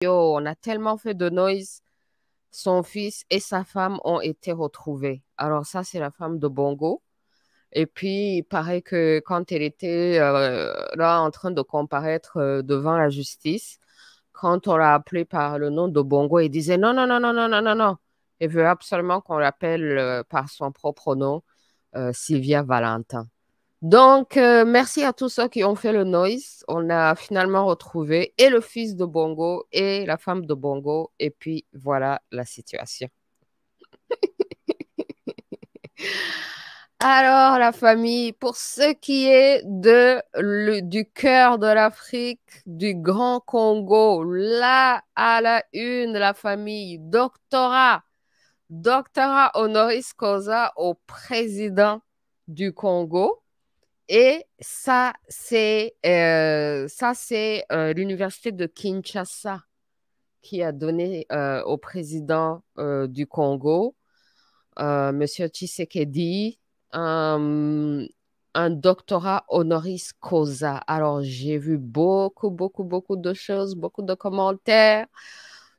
Yo, on a tellement fait de noise. Son fils et sa femme ont été retrouvés. Alors ça, c'est la femme de Bongo. Et puis, il paraît que quand elle était là en train de comparaître devant la justice, quand on l'a appelé par le nom de Bongo, il disait non, non, non, non, non, non, non, non. Il veut absolument qu'on l'appelle par son propre nom, Sylvia Valentin. Donc, merci à tous ceux qui ont fait le noise. On a finalement retrouvé et le fils de Bongo et la femme de Bongo. Et puis, voilà la situation. Alors, la famille, pour ce qui est du cœur de l'Afrique, du Grand Congo, là à la une, la famille, doctorat honoris causa au président du Congo. Et ça, c'est l'université de Kinshasa qui a donné au président du Congo, Monsieur Tshisekedi, un, un doctorat honoris causa. Alors, j'ai vu beaucoup, beaucoup, beaucoup de choses, beaucoup de commentaires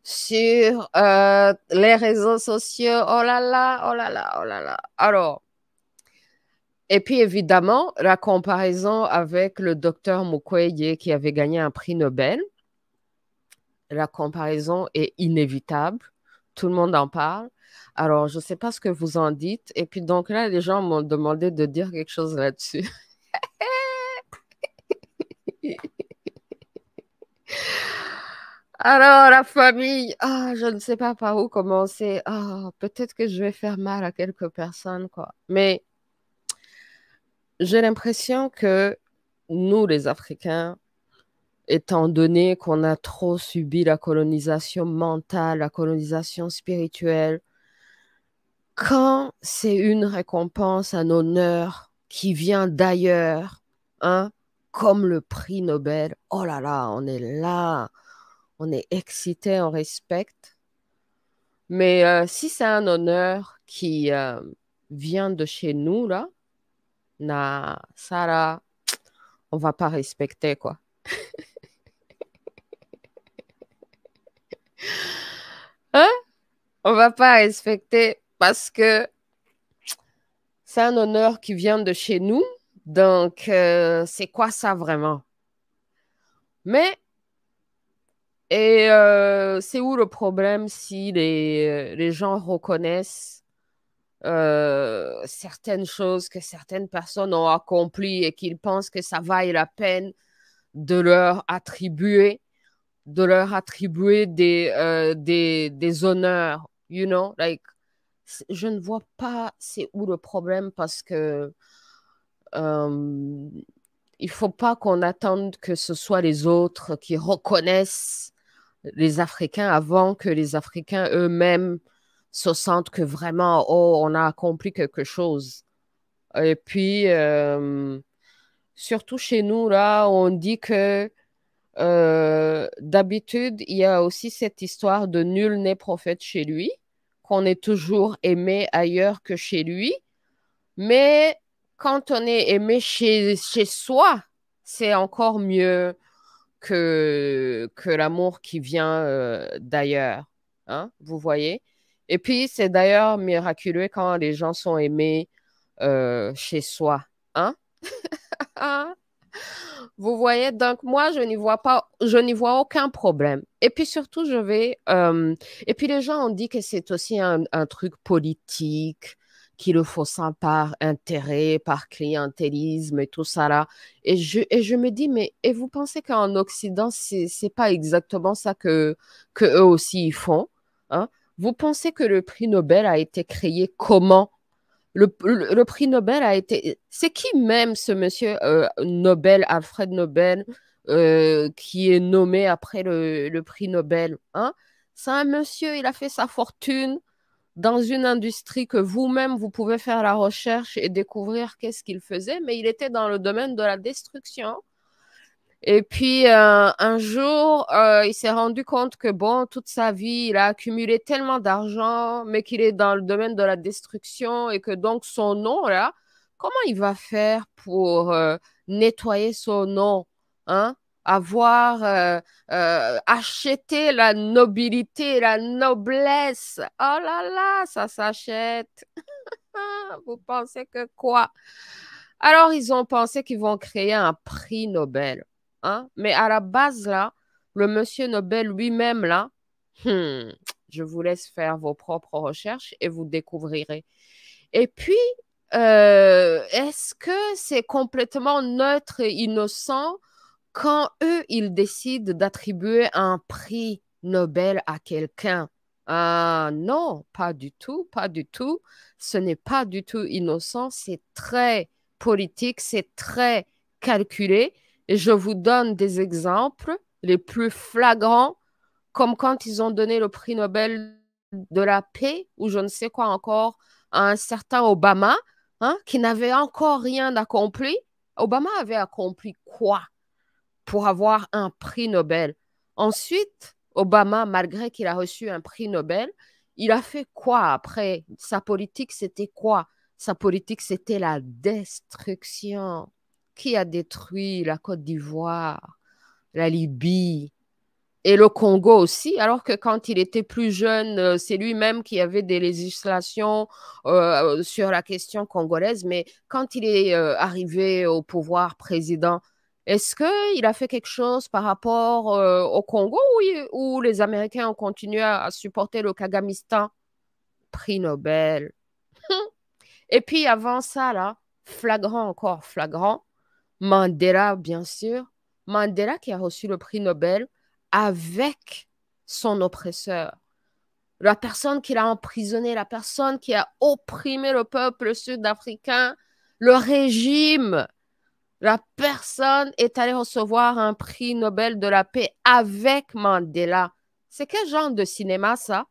sur les réseaux sociaux. Oh là là, oh là là, oh là là. Alors, et puis évidemment, la comparaison avec le docteur Mukwege qui avait gagné un prix Nobel, la comparaison est inévitable. Tout le monde en parle. Alors, je ne sais pas ce que vous en dites. Et puis donc là, les gens m'ont demandé de dire quelque chose là-dessus. Alors, la famille, je ne sais pas par où commencer. Peut-être que je vais faire mal à quelques personnes, quoi. Mais j'ai l'impression que nous, les Africains, étant donné qu'on a trop subi la colonisation mentale, la colonisation spirituelle, quand c'est une récompense, un honneur qui vient d'ailleurs, hein, comme le prix Nobel, oh là, on est excité, on respecte. Mais si c'est un honneur qui vient de chez nous, là, ça là, on va pas respecter, quoi. Hein? On va pas respecter parce que c'est un honneur qui vient de chez nous. Donc, c'est quoi ça vraiment? Mais, c'est où le problème si les gens reconnaissent certaines choses que certaines personnes ont accomplies et qu'ils pensent que ça vaille la peine de leur attribuer, des honneurs, you know, like, je ne vois pas c'est où le problème parce que euh, il faut pas qu'on attende que ce soit les autres qui reconnaissent les Africains avant que les Africains eux-mêmes se sentent que vraiment, oh, on a accompli quelque chose. Et puis, surtout chez nous, là, on dit que d'habitude, il y a aussi cette histoire de nul n'est prophète chez lui, qu'on est toujours aimé ailleurs que chez lui. Mais quand on est aimé chez soi, c'est encore mieux que l'amour qui vient d'ailleurs. Hein, vous voyez? Et puis, c'est d'ailleurs miraculeux quand les gens sont aimés chez soi. Hein? Vous voyez? Donc, moi, je n'y vois aucun problème. Et puis surtout, et puis les gens ont dit que c'est aussi un truc politique, qu'il le faut ça par intérêt, par clientélisme et tout ça là. Et je me dis, mais et vous pensez qu'en Occident, c'est pas exactement ça que eux aussi ils font, hein? Vous pensez que le prix Nobel a été créé comment? Le prix Nobel a été... C'est qui même ce monsieur Nobel, Alfred Nobel, qui est nommé après le prix Nobel, hein? C'est un monsieur, il a fait sa fortune dans une industrie que vous-même, vous pouvez faire la recherche et découvrir qu'est-ce qu'il faisait, mais il était dans le domaine de la destruction. Et puis, un jour, il s'est rendu compte que, bon, toute sa vie, il a accumulé tellement d'argent, mais qu'il est dans le domaine de la destruction et que donc son nom, là, comment il va faire pour nettoyer son nom, hein? avoir acheté la nobilité, la noblesse. Oh là là, ça s'achète. Vous pensez que quoi? Alors, ils ont pensé qu'ils vont créer un prix Nobel. Hein? Mais à la base, là, le monsieur Nobel lui-même, là, hmm, je vous laisse faire vos propres recherches et vous découvrirez. Et puis, est-ce que c'est complètement neutre et innocent quand eux, ils décident d'attribuer un prix Nobel à quelqu'un? Ah non, pas du tout, pas du tout. Ce n'est pas du tout innocent, c'est très politique, c'est très calculé. Et je vous donne des exemples les plus flagrants, comme quand ils ont donné le prix Nobel de la paix, ou je ne sais quoi encore, à un certain Obama, hein, qui n'avait encore rien accompli. Obama avait accompli quoi pour avoir un prix Nobel? Ensuite, Obama, malgré qu'il a reçu un prix Nobel, il a fait quoi après? Sa politique, c'était quoi? Sa politique, c'était la destruction. Qui a détruit la Côte d'Ivoire, la Libye, et le Congo aussi, alors que quand il était plus jeune, c'est lui-même qui avait des législations sur la question congolaise. Mais quand il est arrivé au pouvoir président, est-ce qu'il a fait quelque chose par rapport au Congo ou les Américains ont continué à supporter le Kagamistan? Prix Nobel. Et puis avant ça, là, flagrant encore, flagrant, Mandela, bien sûr. Mandela qui a reçu le prix Nobel avec son oppresseur. La personne qui l'a emprisonné, la personne qui a opprimé le peuple sud-africain, le régime. La personne est allée recevoir un prix Nobel de la paix avec Mandela. C'est quel genre de cinéma ça?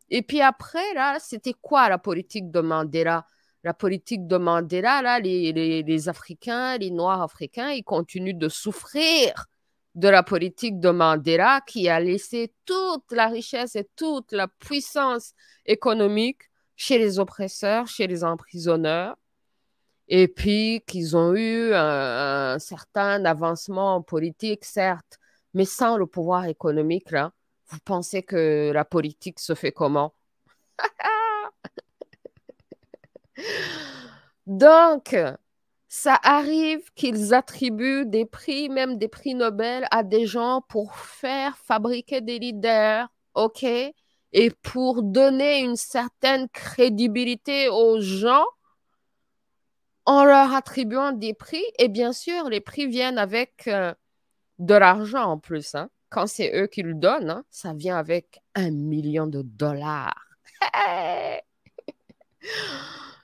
Et puis après, là, c'était quoi la politique de Mandela? La politique de Mandela, là, les Africains, les Noirs africains, ils continuent de souffrir de la politique de Mandela qui a laissé toute la richesse et toute la puissance économique chez les oppresseurs, chez les emprisonneurs, et puis qu'ils ont eu un certain avancement politique, certes, mais sans le pouvoir économique, là. Vous pensez que la politique se fait comment? Donc, ça arrive qu'ils attribuent des prix, même des prix Nobel, à des gens pour faire fabriquer des leaders, OK? Et pour donner une certaine crédibilité aux gens en leur attribuant des prix. Et bien sûr, les prix viennent avec de l'argent en plus. Hein. Quand c'est eux qui le donnent, hein, ça vient avec 1 million de dollars.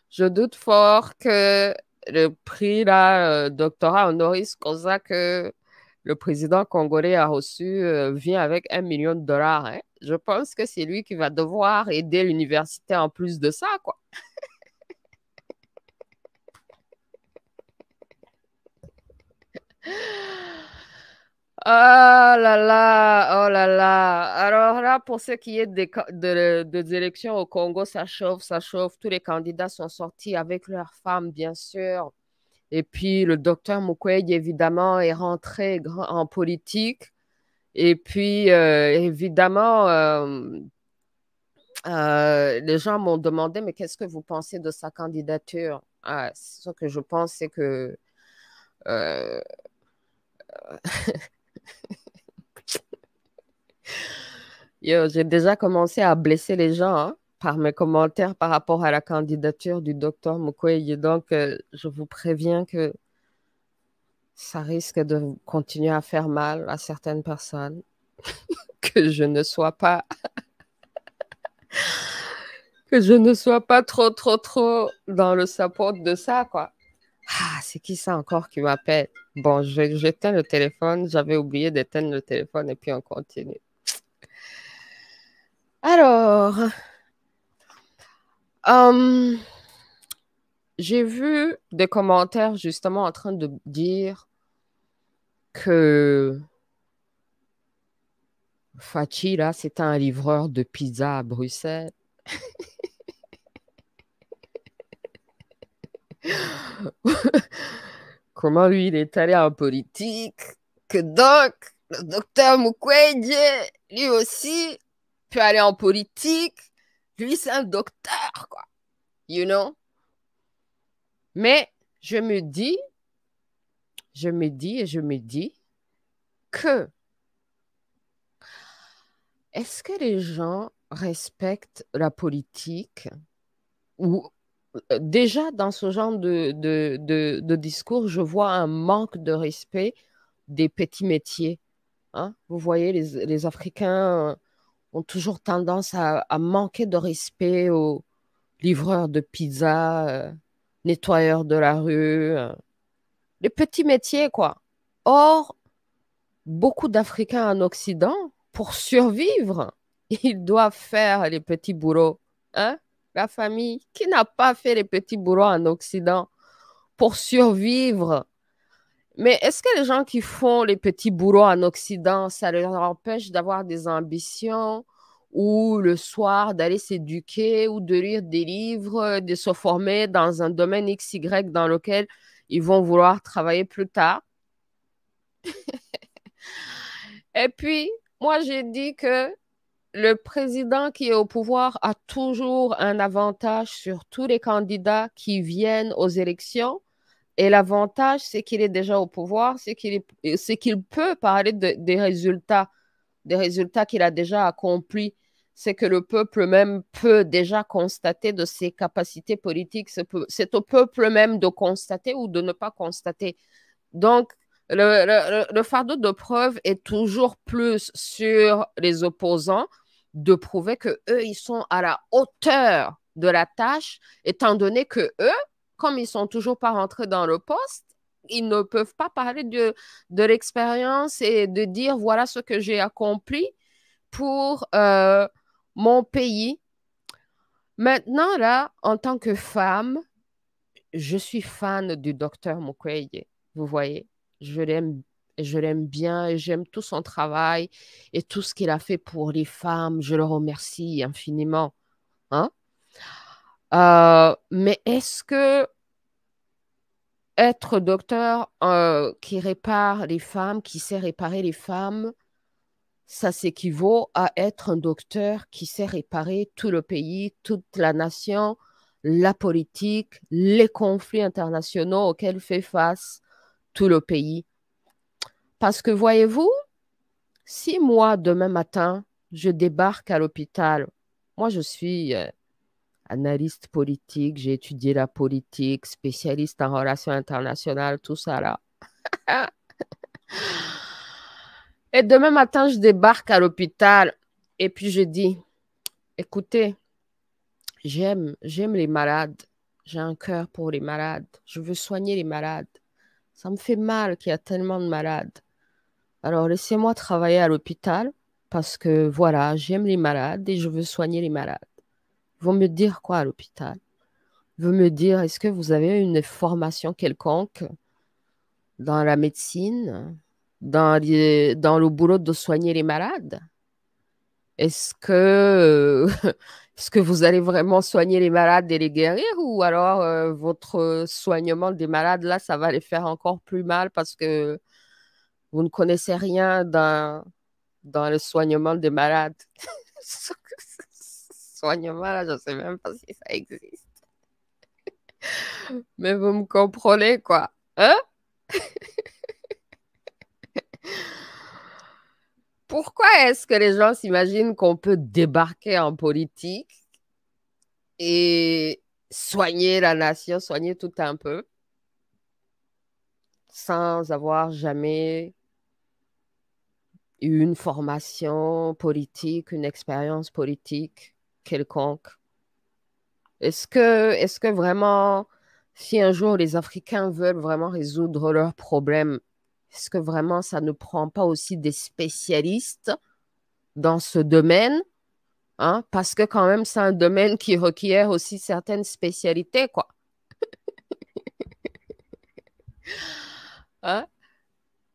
Je doute fort que le prix là, doctorat honoris causa que le président congolais a reçu vient avec 1 million de dollars. Hein. Je pense que c'est lui qui va devoir aider l'université en plus de ça, quoi. Oh là là, oh là là. Alors là, pour ce qui est des élections au Congo, ça chauffe, ça chauffe. Tous les candidats sont sortis avec leurs femmes, bien sûr. Et puis, le docteur Mukwege, évidemment, est rentré en politique. Et puis, évidemment, les gens m'ont demandé, mais qu'est-ce que vous pensez de sa candidature? Ah, ce que je pense, c'est que euh, j'ai déjà commencé à blesser les gens hein, par mes commentaires par rapport à la candidature du docteur Mukwege. Donc, je vous préviens que ça risque de continuer à faire mal à certaines personnes, que je ne sois pas, que je ne sois pas trop, trop, trop dans le support de ça, quoi. Ah, c'est qui ça encore qui m'appelle? Bon, j'éteins le téléphone, j'avais oublié d'éteindre le téléphone et puis on continue. Alors, euh, j'ai vu des commentaires justement en train de dire que Fachi, là, c'est un livreur de pizza à Bruxelles. Comment lui, il est allé en politique? Que donc, le docteur Mukwege, lui aussi, peut aller en politique. Lui, c'est un docteur, quoi. You know? Mais je me dis, je me dis que est-ce que les gens respectent la politique ou déjà dans ce genre de discours, je vois un manque de respect des petits métiers. Hein. Vous voyez, les Africains ont toujours tendance à manquer de respect aux livreurs de pizza, nettoyeurs de la rue, les petits métiers, quoi. Or, beaucoup d'Africains en Occident, pour survivre, ils doivent faire les petits boulots. Hein? La famille, qui n'a pas fait les petits boulots en Occident pour survivre? Mais est-ce que les gens qui font les petits boulots en Occident, ça leur empêche d'avoir des ambitions ou le soir d'aller s'éduquer ou de lire des livres, de se former dans un domaine XY dans lequel ils vont vouloir travailler plus tard? Et puis, moi, j'ai dit que le président qui est au pouvoir a toujours un avantage sur tous les candidats qui viennent aux élections. Et l'avantage, c'est qu'il est déjà au pouvoir, c'est qu'il peut parler des résultats qu'il a déjà accomplis. C'est que le peuple même peut déjà constater de ses capacités politiques. C'est au peuple même de constater ou de ne pas constater. Donc, le fardeau de preuve est toujours plus sur les opposants de prouver que eux, ils sont à la hauteur de la tâche, étant donné que eux, comme ils sont toujours pas rentrés dans le poste, ils ne peuvent pas parler de l'expérience et de dire voilà ce que j'ai accompli pour mon pays. Maintenant, là, en tant que femme, je suis fan du docteur Mukwege. Vous voyez, je l'aime, je l'aime bien et j'aime tout son travail et tout ce qu'il a fait pour les femmes. Je le remercie infiniment. Hein? Mais est-ce que être docteur qui répare les femmes, qui sait réparer les femmes, ça s'équivaut à être un docteur qui sait réparer tout le pays, toute la nation, la politique, les conflits internationaux auxquels fait face tout le pays? Parce que voyez-vous, si moi, demain matin, je débarque à l'hôpital, moi je suis analyste politique, j'ai étudié la politique, spécialiste en relations internationales, tout ça là. Et demain matin, je débarque à l'hôpital et puis je dis, écoutez, j'aime les malades. J'ai un cœur pour les malades. Je veux soigner les malades. Ça me fait mal qu'il y a tellement de malades. Alors, laissez-moi travailler à l'hôpital parce que voilà, j'aime les malades et je veux soigner les malades. Ils vont me dire quoi à l'hôpital? Ils vont me dire, est-ce que vous avez une formation quelconque dans la médecine, dans le boulot de soigner les malades? Est-ce que, est-ce que vous allez vraiment soigner les malades et les guérir ou alors votre soignement des malades, là, ça va les faire encore plus mal parce que vous ne connaissez rien dans le soignement des malades. Soignement, là, je ne sais même pas si ça existe. Mais vous me comprenez, quoi. Hein? Pourquoi est-ce que les gens s'imaginent qu'on peut débarquer en politique et soigner la nation, soigner tout un peu, sans avoir jamais eu une formation politique, une expérience politique quelconque? Est-ce que vraiment, si un jour les Africains veulent vraiment résoudre leurs problèmes, est-ce que vraiment ça ne prend pas aussi des spécialistes dans ce domaine, hein? Parce que quand même, c'est un domaine qui requiert aussi certaines spécialités, quoi. Hein?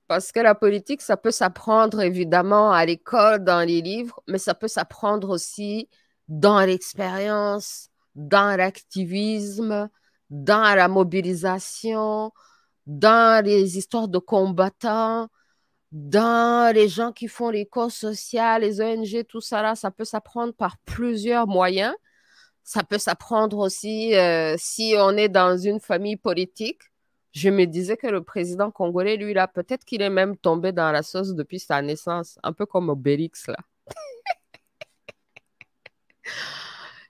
Parce que la politique, ça peut s'apprendre évidemment à l'école, dans les livres, mais ça peut s'apprendre aussi dans l'expérience, dans l'activisme, dans la mobilisation, dans les histoires de combattants, dans les gens qui font les causes sociales, les ONG, tout ça là, ça peut s'apprendre par plusieurs moyens. Ça peut s'apprendre aussi si on est dans une famille politique. Je me disais que le président congolais, lui, là, peut-être qu'il est même tombé dans la sauce depuis sa naissance, un peu comme Obélix, là.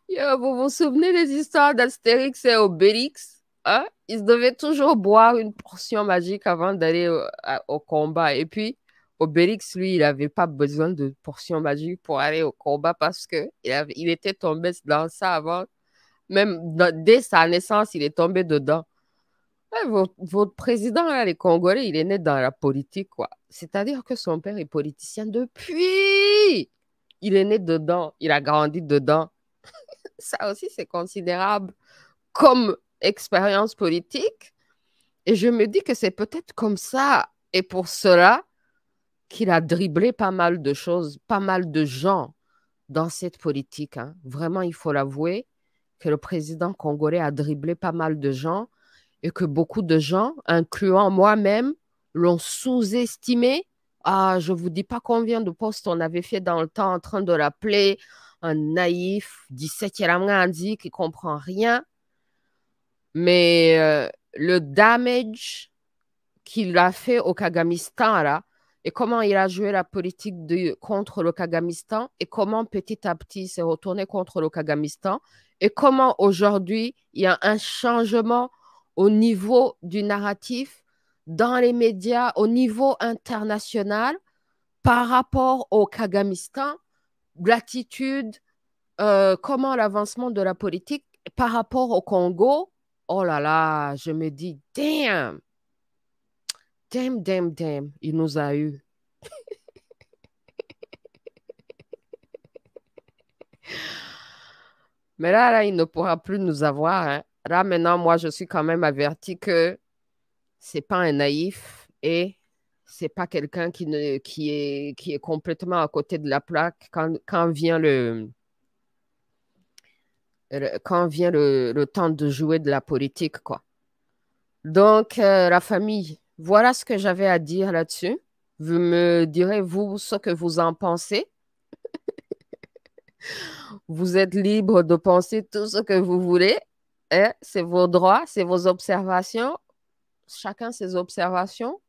Yo, vous vous souvenez des histoires d'Astérix et Obélix? Hein? Ils devaient toujours boire une portion magique avant d'aller au combat. Et puis, Obélix, lui, il n'avait pas besoin de portion magique pour aller au combat parce que il était tombé dans ça avant. Même dès sa naissance, il est tombé dedans. Ouais, votre président, là, les Congolais, il est né dans la politique, quoi. C'est-à-dire que son père est politicien depuis. Il est né dedans, il a grandi dedans. Ça aussi, c'est considérable comme expérience politique. Et je me dis que c'est peut-être comme ça et pour cela qu'il a dribblé pas mal de choses, pas mal de gens dans cette politique, hein. Vraiment, il faut l'avouer que le président congolais a dribblé pas mal de gens et que beaucoup de gens, incluant moi-même, l'ont sous-estimé. Ah, je ne vous dis pas combien de postes on avait fait dans le temps en train de l'appeler un naïf, 17e qui ne comprend rien. Mais le damage qu'il a fait au Kagamistan, là, et comment il a joué la politique contre le Kagamistan, et comment petit à petit il s'est retourné contre le Kagamistan, et comment aujourd'hui il y a un changement au niveau du narratif dans les médias, au niveau international, par rapport au Kagamistan, l'attitude, comment l'avancement de la politique par rapport au Congo. Oh là là, je me dis, damn, damn, damn, damn, il nous a eu. Mais là, il ne pourra plus nous avoir, hein. Là, maintenant, moi, je suis quand même averti que c'est pas un naïf et c'est pas quelqu'un qui est complètement à côté de la plaque quand vient le temps de jouer de la politique, quoi. Donc, la famille, voilà ce que j'avais à dire là-dessus. Vous me direz, vous, ce que vous en pensez. Vous êtes libre de penser tout ce que vous voulez, hein. C'est vos droits, c'est vos observations. Chacun ses observations.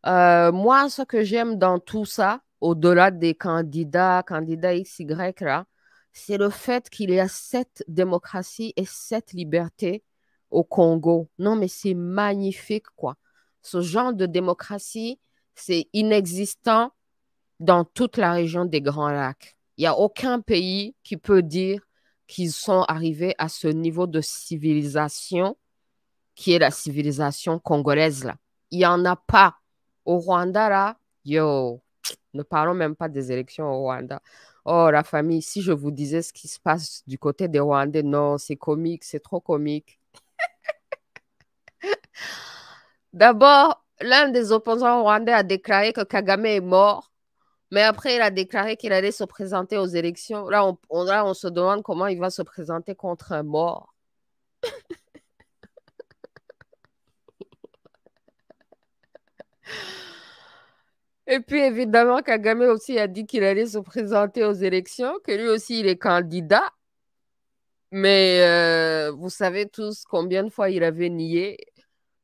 Moi, ce que j'aime dans tout ça, au-delà des candidats X, Y, là, c'est le fait qu'il y a cette démocratie et cette liberté au Congo. Non, mais c'est magnifique, quoi. Ce genre de démocratie, c'est inexistant dans toute la région des Grands Lacs. Il n'y a aucun pays qui peut dire qu'ils sont arrivés à ce niveau de civilisation qui est la civilisation congolaise, là. Il n'y en a pas. Au Rwanda, là, yo, ne parlons même pas des élections au Rwanda. Oh, la famille, si je vous disais ce qui se passe du côté des Rwandais, non, c'est comique, c'est trop comique. D'abord, l'un des opposants rwandais a déclaré que Kagame est mort, mais après, il a déclaré qu'il allait se présenter aux élections. Là, on se demande comment il va se présenter contre un mort. Et puis, évidemment, Kagame aussi a dit qu'il allait se présenter aux élections, que lui aussi, il est candidat. Mais vous savez tous combien de fois il avait nié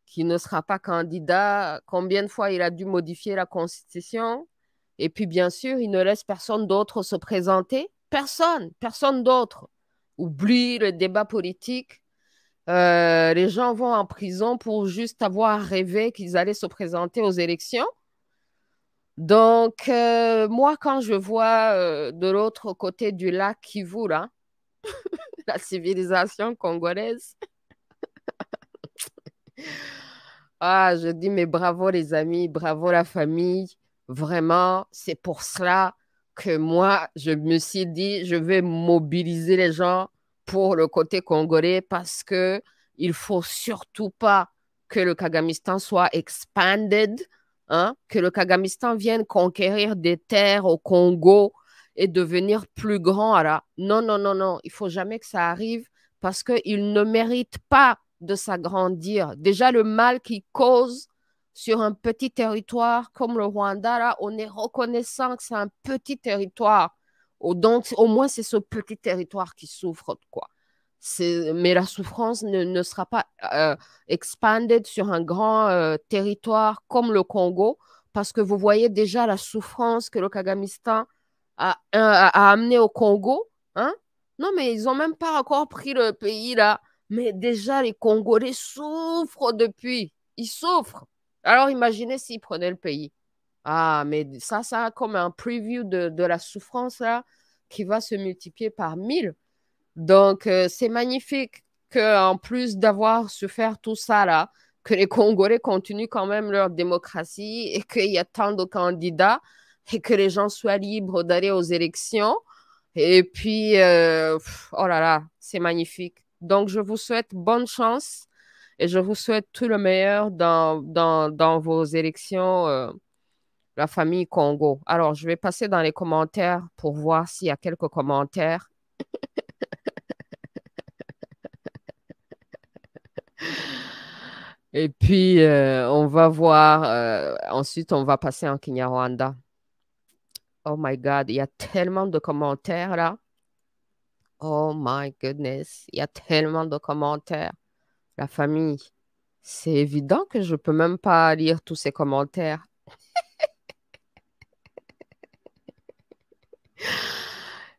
qu'il ne sera pas candidat, combien de fois il a dû modifier la Constitution. Et puis, bien sûr, il ne laisse personne d'autre se présenter. Personne, personne d'autre. Oublie le débat politique. Les gens vont en prison pour juste avoir rêvé qu'ils allaient se présenter aux élections. Donc, moi, quand je vois de l'autre côté du lac Kivu, là, la civilisation congolaise, ah, je dis, mais bravo les amis, bravo la famille. Vraiment, c'est pour cela que moi, je me suis dit, je vais mobiliser les gens pour le côté congolais parce que il faut surtout pas que le Kagamistan soit expanded, hein, que le Kagamistan vienne conquérir des terres au Congo et devenir plus grand. Là. Non, non, non, non, il faut jamais que ça arrive parce qu'il ne mérite pas de s'agrandir. Déjà, le mal qu'il cause sur un petit territoire comme le Rwanda, là, on est reconnaissant que c'est un petit territoire. Donc, au moins, c'est ce petit territoire qui souffre, quoi. Mais la souffrance ne sera pas expanded sur un grand territoire comme le Congo, parce que vous voyez déjà la souffrance que le Kagamistan a amené au Congo. Hein? Non, mais ils n'ont même pas encore pris le pays là. Mais déjà, les Congolais souffrent depuis. Ils souffrent. Alors imaginez s'ils prenaient le pays. Ah, mais ça a comme un preview de la souffrance là qui va se multiplier par 1000. Donc, c'est magnifique qu'en plus d'avoir su faire tout ça là, que les Congolais continuent quand même leur démocratie et qu'il y a tant de candidats et que les gens soient libres d'aller aux élections. Et puis, oh là là, c'est magnifique. Donc, je vous souhaite bonne chance et je vous souhaite tout le meilleur dans vos élections, la famille Congo. Alors, je vais passer dans les commentaires pour voir s'il y a quelques commentaires. Et puis, on va voir. Ensuite, on va passer en Kinyarwanda. Oh my God, il y a tellement de commentaires là. Oh my goodness, il y a tellement de commentaires. La famille, c'est évident que je peux même pas lire tous ces commentaires.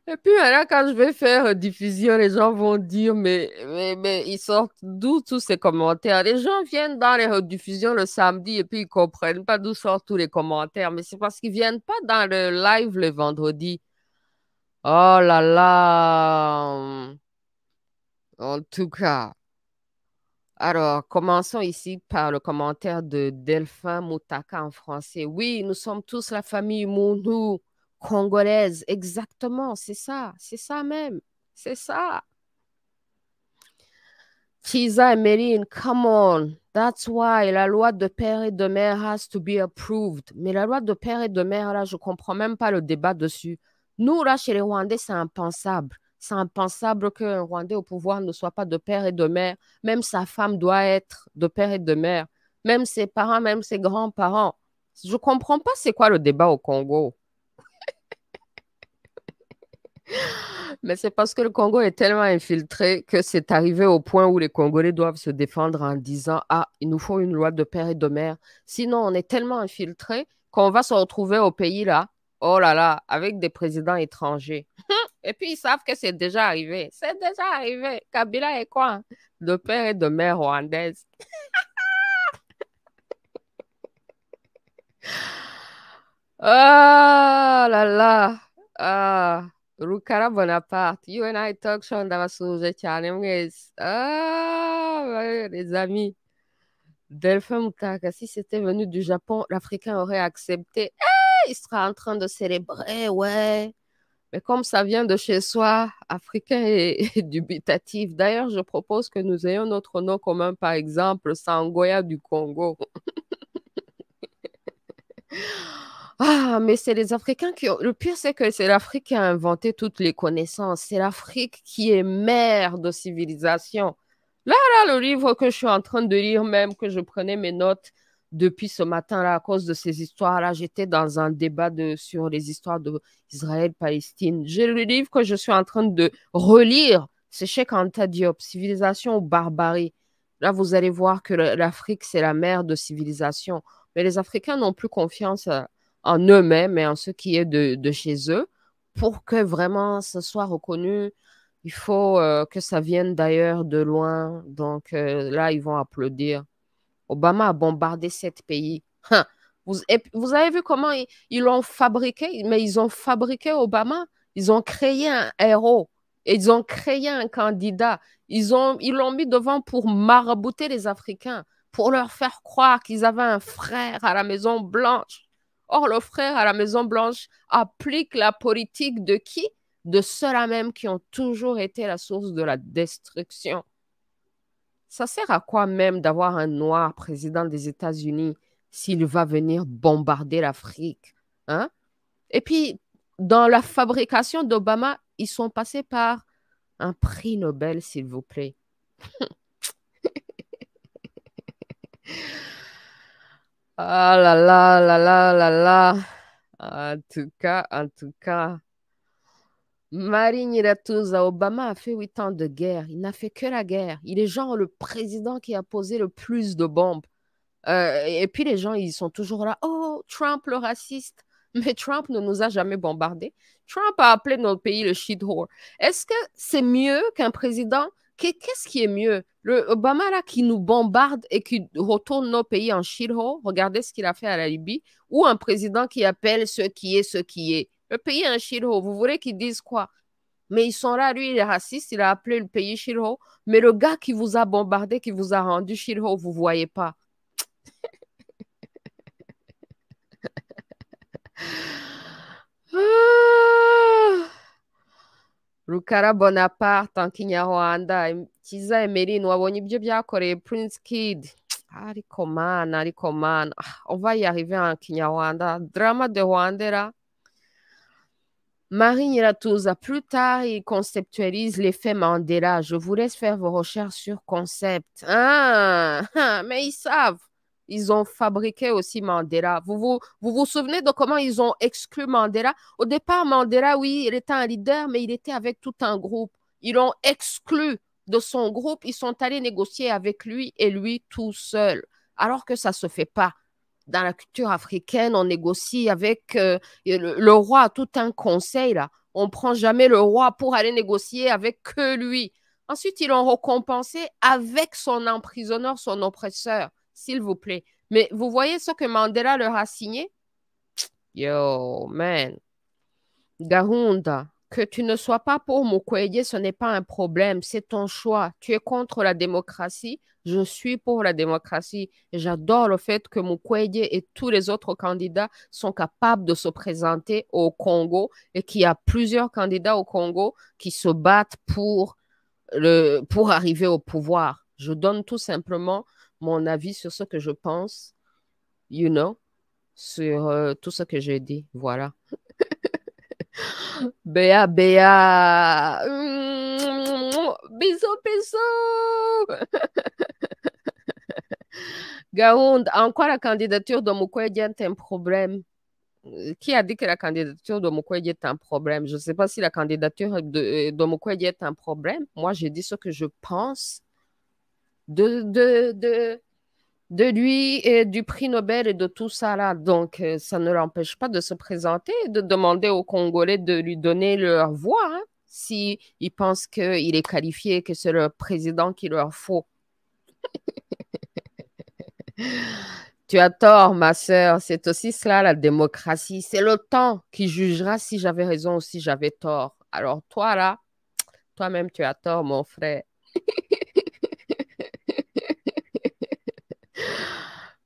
Et puis maintenant, quand je vais faire diffusion, les gens vont dire, mais ils sortent d'où tous ces commentaires? Les gens viennent dans les rediffusions le samedi et puis ils comprennent pas d'où sortent tous les commentaires. Mais c'est parce qu'ils viennent pas dans le live le vendredi. Oh là là. En tout cas. Alors, commençons ici par le commentaire de Delphin Moutaka en français. Oui, nous sommes tous la famille Mounou, congolaise. Exactement, c'est ça même. C'est ça. Chiza et Méline, come on. That's why la loi de père et de mère has to be approved. Mais la loi de père et de mère, là, je comprends même pas le débat dessus. Nous, là, chez les Rwandais, c'est impensable. C'est impensable qu'un Rwandais au pouvoir ne soit pas de père et de mère. Même sa femme doit être de père et de mère. Même ses parents, même ses grands-parents. Je comprends pas c'est quoi le débat au Congo. Mais c'est parce que le Congo est tellement infiltré que c'est arrivé au point où les Congolais doivent se défendre en disant, ah, il nous faut une loi de père et de mère. Sinon, on est tellement infiltré qu'on va se retrouver au pays là, oh là là, avec des présidents étrangers. Et puis, ils savent que c'est déjà arrivé. C'est déjà arrivé. Kabila est quoi? De père et de mère rwandaise. Ah là là. Ah. Rukara Bonaparte. You and I talk show ndabasuhuje cyane mwese. Ah, ouais, les amis. Delphin Mutaka, si c'était venu du Japon, l'Africain aurait accepté. Il sera en train de célébrer, ouais. Mais comme ça vient de chez soi, Africain est dubitatif. D'ailleurs, je propose que nous ayons notre nom commun, par exemple, Sangoya du Congo. Ah, mais c'est les Africains qui ont... Le pire, c'est que c'est l'Afrique qui a inventé toutes les connaissances. C'est l'Afrique qui est mère de civilisation. Là, le livre que je suis en train de lire, même que je prenais mes notes depuis ce matin-là, à cause de ces histoires-là, j'étais dans un débat sur les histoires d'Israël-Palestine. J'ai le livre que je suis en train de relire. C'est Cheikh Anta Diop, Civilisation ou barbarie. Là, vous allez voir que l'Afrique, c'est la mère de civilisation. Mais les Africains n'ont plus confiance en eux-mêmes et en ce qui est de chez eux. Pour que vraiment ce soit reconnu, il faut que ça vienne d'ailleurs, de loin. Donc là, ils vont applaudir. Obama a bombardé 7 pays. Hein. Vous avez vu comment ils l'ont fabriqué? Mais ils ont fabriqué Obama. Ils ont créé un héros. Et ils ont créé un candidat. Ils l'ont mis devant pour marabouter les Africains, pour leur faire croire qu'ils avaient un frère à la Maison Blanche. Or, le frère à la Maison Blanche applique la politique de qui? De ceux-là même qui ont toujours été la source de la destruction. Ça sert à quoi même d'avoir un noir président des États-Unis s'il va venir bombarder l'Afrique? Hein? Et puis, dans la fabrication d'Obama, ils sont passés par un prix Nobel, s'il vous plaît. Ah là là là là là là. En tout cas, Marie Nyiratuza, Obama a fait 8 ans de guerre. Il n'a fait que la guerre. Il est genre le président qui a posé le plus de bombes. Et puis les gens, ils sont toujours là. Oh, Trump le raciste. Mais Trump ne nous a jamais bombardés. Trump a appelé notre pays le shithole. Est-ce que c'est mieux qu'un président? Qu'est-ce qui est mieux? Le Obama là qui nous bombarde et qui retourne nos pays en shithole. Regardez ce qu'il a fait à la Libye. Ou un président qui appelle ce qui est ce qui est. Le pays est un shithole. Vous voulez qu'ils disent quoi? Mais ils sont là, lui, il est raciste, il a appelé le pays shithole. Mais le gars qui vous a bombardé, qui vous a rendu shithole, vous voyez pas. Ah! Rukara Bonaparte en Kinyarwanda, Kiza Emeline, wabonye ibyo byakoreye Prince Kid. Ariko man, on va y arriver en Kinyarwanda. Drama de Rwandera. Marie Nyiratuza, plus tard, il conceptualise l'effet Mandela. Je vous laisse faire vos recherches sur concept. Mais ils savent. Ils ont fabriqué aussi Mandela. Vous souvenez de comment ils ont exclu Mandela? Au départ, Mandela, oui, il était un leader, mais il était avec tout un groupe. Ils l'ont exclu de son groupe. Ils sont allés négocier avec lui et lui tout seul. Alors que ça ne se fait pas. Dans la culture africaine, on négocie avec le roi, tout un conseil là. On ne prend jamais le roi pour aller négocier avec que lui. Ensuite, ils l'ont récompensé avec son emprisonneur, son oppresseur, s'il vous plaît. Mais vous voyez ce que Mandela leur a signé? Yo, man. Gahunda, que tu ne sois pas pour Mukwege, ce n'est pas un problème, c'est ton choix. Tu es contre la démocratie, je suis pour la démocratie. J'adore le fait que Mukwege et tous les autres candidats sont capables de se présenter au Congo et qu'il y a plusieurs candidats au Congo qui se battent pour arriver au pouvoir. Je donne tout simplement mon avis sur ce que je pense, you know, sur tout ce que j'ai dit. Voilà. Béa, Béa. Bisous, bisous. Gaound, en quoi la candidature de Mukwege est un problème? Qui a dit que la candidature de Mukwege est un problème? Je ne sais pas si la candidature de Mukwege est un problème. Moi, j'ai dit ce que je pense de, de, de, de lui et du prix Nobel et de tout ça là. Donc, ça ne l'empêche pas de se présenter et de demander aux Congolais de lui donner leur voix, hein, si ils pensent qu'il est qualifié, que c'est le président qu'il leur faut. Tu as tort, ma sœur. C'est aussi cela, la démocratie. C'est le temps qui jugera si j'avais raison ou si j'avais tort. Alors, toi, là, toi-même, tu as tort, mon frère.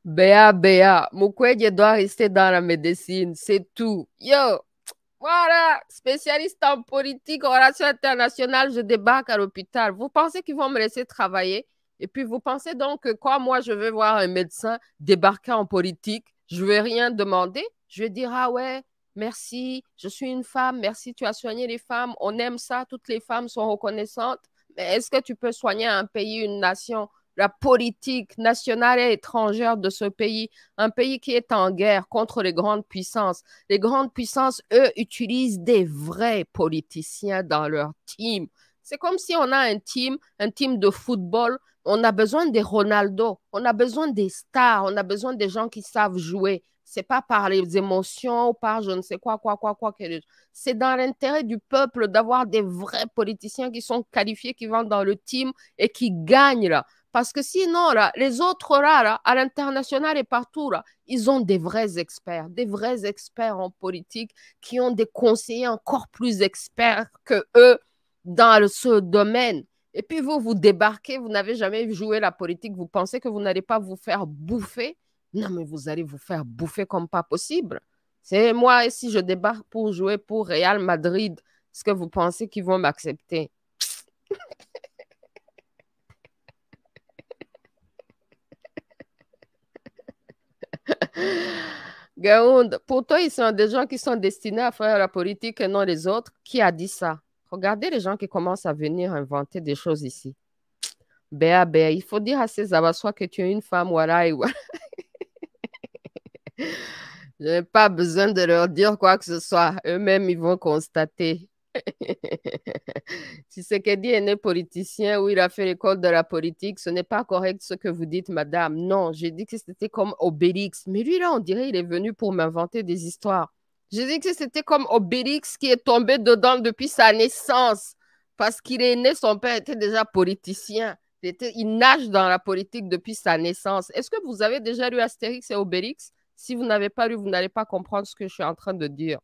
Béa, Béa, Mukwege doit rester dans la médecine, c'est tout. Yo, voilà, spécialiste en politique, en relations internationales, je débarque à l'hôpital. Vous pensez qu'ils vont me laisser travailler? Et puis vous pensez donc que quand moi je vais voir un médecin débarquer en politique, je ne vais rien demander? Je vais dire, ah ouais, merci, je suis une femme, merci, tu as soigné les femmes, on aime ça, toutes les femmes sont reconnaissantes. Mais est-ce que tu peux soigner un pays, une nation? La politique nationale et étrangère de ce pays, un pays qui est en guerre contre les grandes puissances. Les grandes puissances, eux, utilisent des vrais politiciens dans leur team. C'est comme si on a un team de football, on a besoin des Ronaldo, on a besoin des stars, on a besoin des gens qui savent jouer. C'est pas par les émotions ou par je ne sais quoi. C'est dans l'intérêt du peuple d'avoir des vrais politiciens qui sont qualifiés, qui vont dans le team et qui gagnent là. Parce que sinon, là, les autres là, à l'international et partout, là, ils ont des vrais experts en politique qui ont des conseillers encore plus experts que eux dans ce domaine. Et puis vous, vous débarquez, vous n'avez jamais joué la politique, vous pensez que vous n'allez pas vous faire bouffer. Non, mais vous allez vous faire bouffer comme pas possible. C'est moi, si je débarque pour jouer pour Real Madrid, est-ce que vous pensez qu'ils vont m'accepter? Gaound, pour toi, ils sont des gens qui sont destinés à faire la politique et non les autres. Qui a dit ça? Regardez les gens qui commencent à venir inventer des choses ici. Béa, Béa, il faut dire à ces Abassois que tu es une femme, voilà, et voilà. Je n'ai pas besoin de leur dire quoi que ce soit. Eux-mêmes, ils vont constater. Si Tshisekedi est né politicien ou il a fait l'école de la politique, ce n'est pas correct ce que vous dites, madame. Non, j'ai dit que c'était comme Obélix. Mais lui, là, on dirait il est venu pour m'inventer des histoires. J'ai dit que c'était comme Obélix qui est tombé dedans depuis sa naissance. Parce qu'il est né, son père était déjà politicien. Il nage dans la politique depuis sa naissance. Est-ce que vous avez déjà lu Astérix et Obélix? Si vous n'avez pas lu, vous n'allez pas comprendre ce que je suis en train de dire.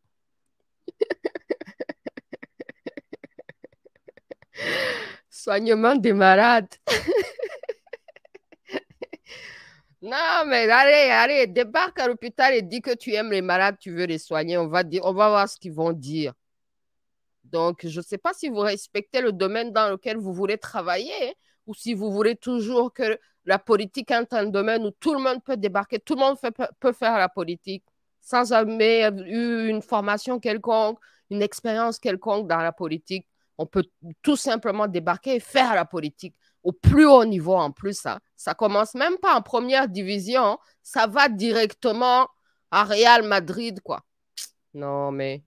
Soignement des malades. Non, mais allez, allez, débarque à l'hôpital et dis que tu aimes les malades, tu veux les soigner. On va voir ce qu'ils vont dire. Donc, je ne sais pas si vous respectez le domaine dans lequel vous voulez travailler, hein, ou si vous voulez toujours que la politique est un domaine où tout le monde peut débarquer, tout le monde peut faire la politique sans jamais eu une formation quelconque, une expérience quelconque dans la politique. On peut tout simplement débarquer et faire la politique au plus haut niveau en plus. Hein. Ça commence même pas en première division, ça va directement à Real Madrid, quoi. Non, mais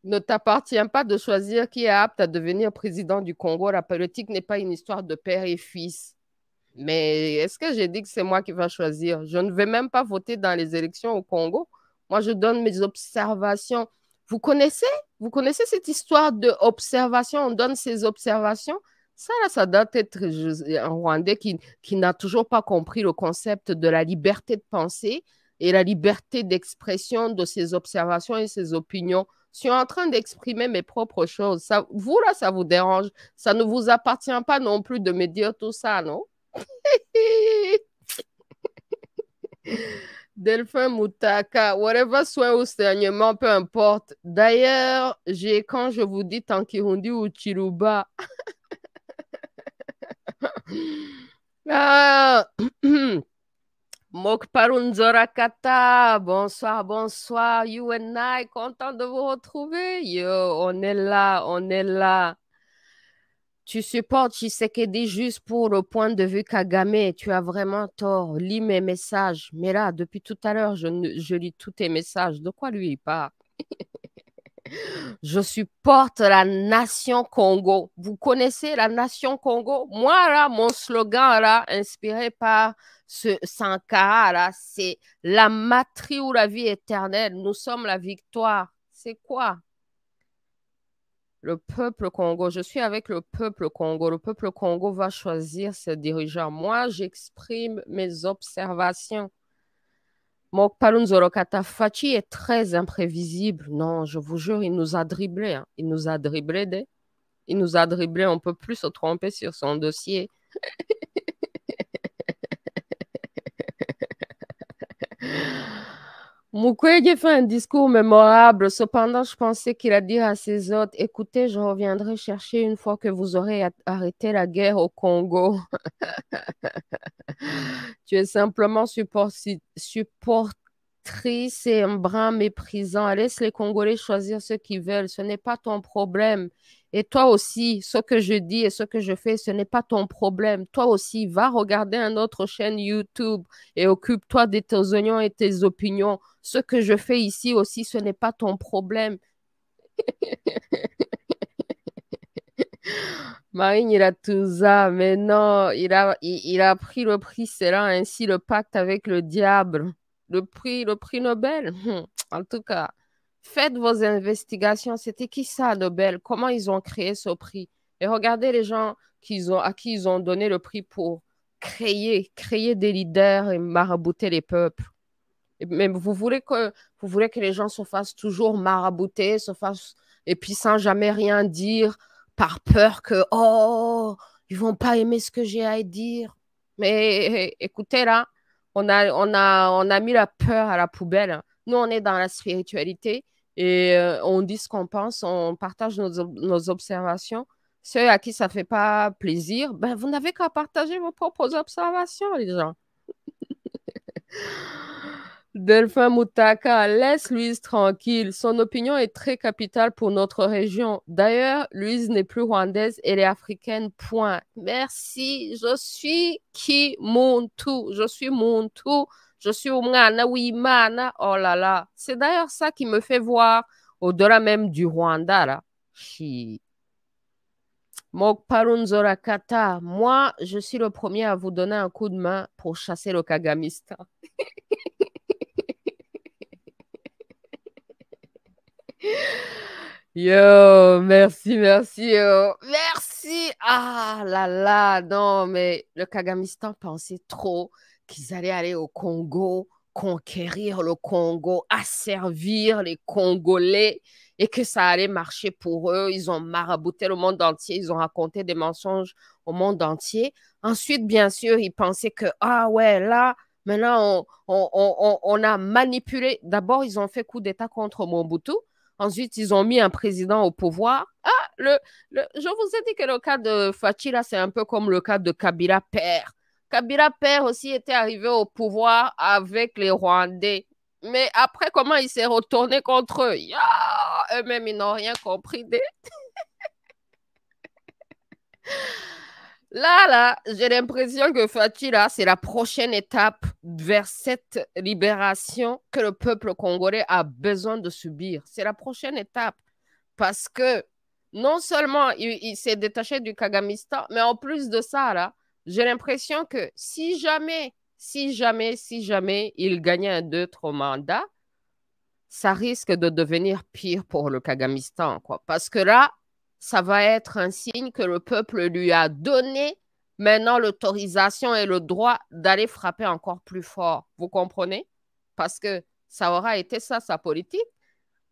il ne t'appartient pas de choisir qui est apte à devenir président du Congo. La politique n'est pas une histoire de père et fils. Mais est-ce que j'ai dit que c'est moi qui vais choisir? Je ne vais même pas voter dans les élections au Congo. Moi, je donne mes observations. Vous connaissez? Vous connaissez cette histoire de observation? On donne ses observations. Ça, là, ça doit être un Rwandais qui n'a toujours pas compris le concept de la liberté de penser et la liberté d'expression de ses observations et ses opinions. Je suis en train d'exprimer mes propres choses. Ça, vous, là, ça vous dérange. Ça ne vous appartient pas non plus de me dire tout ça, non? Delphin Moutaka, whatever soit au saignement, peu importe. D'ailleurs, quand je vous dis Tankirundi ou Chiluba, ah, Mokparunzorakata, bonsoir, bonsoir, you and I, content de vous retrouver. Yo, on est là, on est là. Tu supportes Tshisekedi juste pour le point de vue Kagame. Tu as vraiment tort. Lis mes messages. Mais là, depuis tout à l'heure, je lis tous tes messages. De quoi lui il parle? Je supporte la nation Congo. Vous connaissez la nation Congo? Moi, là, mon slogan, là, inspiré par ce Sankara, là, c'est la matrie ou la vie éternelle. Nous sommes la victoire. C'est quoi? Le peuple Congo, je suis avec le peuple Congo. Le peuple Congo va choisir ses dirigeants. Moi, j'exprime mes observations. Mokpalun Zorokata Fachi est très imprévisible. Non, je vous jure, il nous a dribblés. Hein. Il nous a dribblés. Il nous a dribblés. On ne peut plus se tromper sur son dossier. Mukwege fait un discours mémorable. Cependant, je pensais qu'il a dit à ses hôtes, écoutez, je reviendrai chercher une fois que vous aurez arrêté la guerre au Congo. Tu es simplement supportrice et un brin méprisant. Laisse les Congolais choisir ce qu'ils veulent. Ce n'est pas ton problème. Et toi aussi, ce que je dis et ce que je fais, ce n'est pas ton problème. Toi aussi, va regarder une autre chaîne YouTube et occupe-toi de tes oignons et tes opinions. Ce que je fais ici aussi, ce n'est pas ton problème. Marine, il a tout ça, mais non, il a pris le prix, c'est là ainsi le pacte avec le diable. Le prix Nobel. En tout cas, faites vos investigations. C'était qui ça, Nobel? Comment ils ont créé ce prix? Et regardez les gens à qui ils ont donné le prix pour créer des leaders et marabouter les peuples. Mais vous voulez que les gens se fassent toujours marabouter, et puis sans jamais rien dire, par peur que, oh, ils vont pas aimer ce que j'ai à dire. Mais écoutez, là, on a mis la peur à la poubelle. Nous, on est dans la spiritualité et on dit ce qu'on pense, on partage nos observations. Ceux à qui ça fait pas plaisir, ben, vous n'avez qu'à partager vos propres observations, les gens. Delphin Moutaka, laisse Louise tranquille. Son opinion est très capitale pour notre région. D'ailleurs, Louise n'est plus rwandaise, elle est africaine, point. Merci, je suis Kimuntu. Je suis Muntu. Je suis Umwana Wimana. Oh là là. C'est d'ailleurs ça qui me fait voir au-delà même du Rwanda, là. Chi. Mokparunzora Kata. Moi, je suis le premier à vous donner un coup de main pour chasser le Kagamistan. Yo, merci, merci, yo. Merci. Ah là là, non, mais le Kagamistan pensait trop qu'ils allaient aller au Congo, conquérir le Congo, asservir les Congolais et que ça allait marcher pour eux. Ils ont marabouté le monde entier, ils ont raconté des mensonges au monde entier. Ensuite, bien sûr, ils pensaient que, ah ouais, là, maintenant, on a manipulé. D'abord, ils ont fait coup d'État contre Mobutu. Ensuite, ils ont mis un président au pouvoir. Ah, je vous ai dit que le cas de Fachi, là, c'est un peu comme le cas de Kabila père. Kabila père aussi était arrivé au pouvoir avec les Rwandais. Mais après, comment il s'est retourné contre eux? Ya, eux-mêmes, ils n'ont rien compris. Là, j'ai l'impression que Fachi, là, c'est la prochaine étape vers cette libération que le peuple congolais a besoin de subir. C'est la prochaine étape parce que non seulement il s'est détaché du Kagamistan, mais en plus de ça, là, j'ai l'impression que si jamais il gagnait un autre mandat, ça risque de devenir pire pour le Kagamistan, quoi. Parce que là, ça va être un signe que le peuple lui a donné maintenant l'autorisation et le droit d'aller frapper encore plus fort. Vous comprenez? Parce que ça aura été ça, sa politique.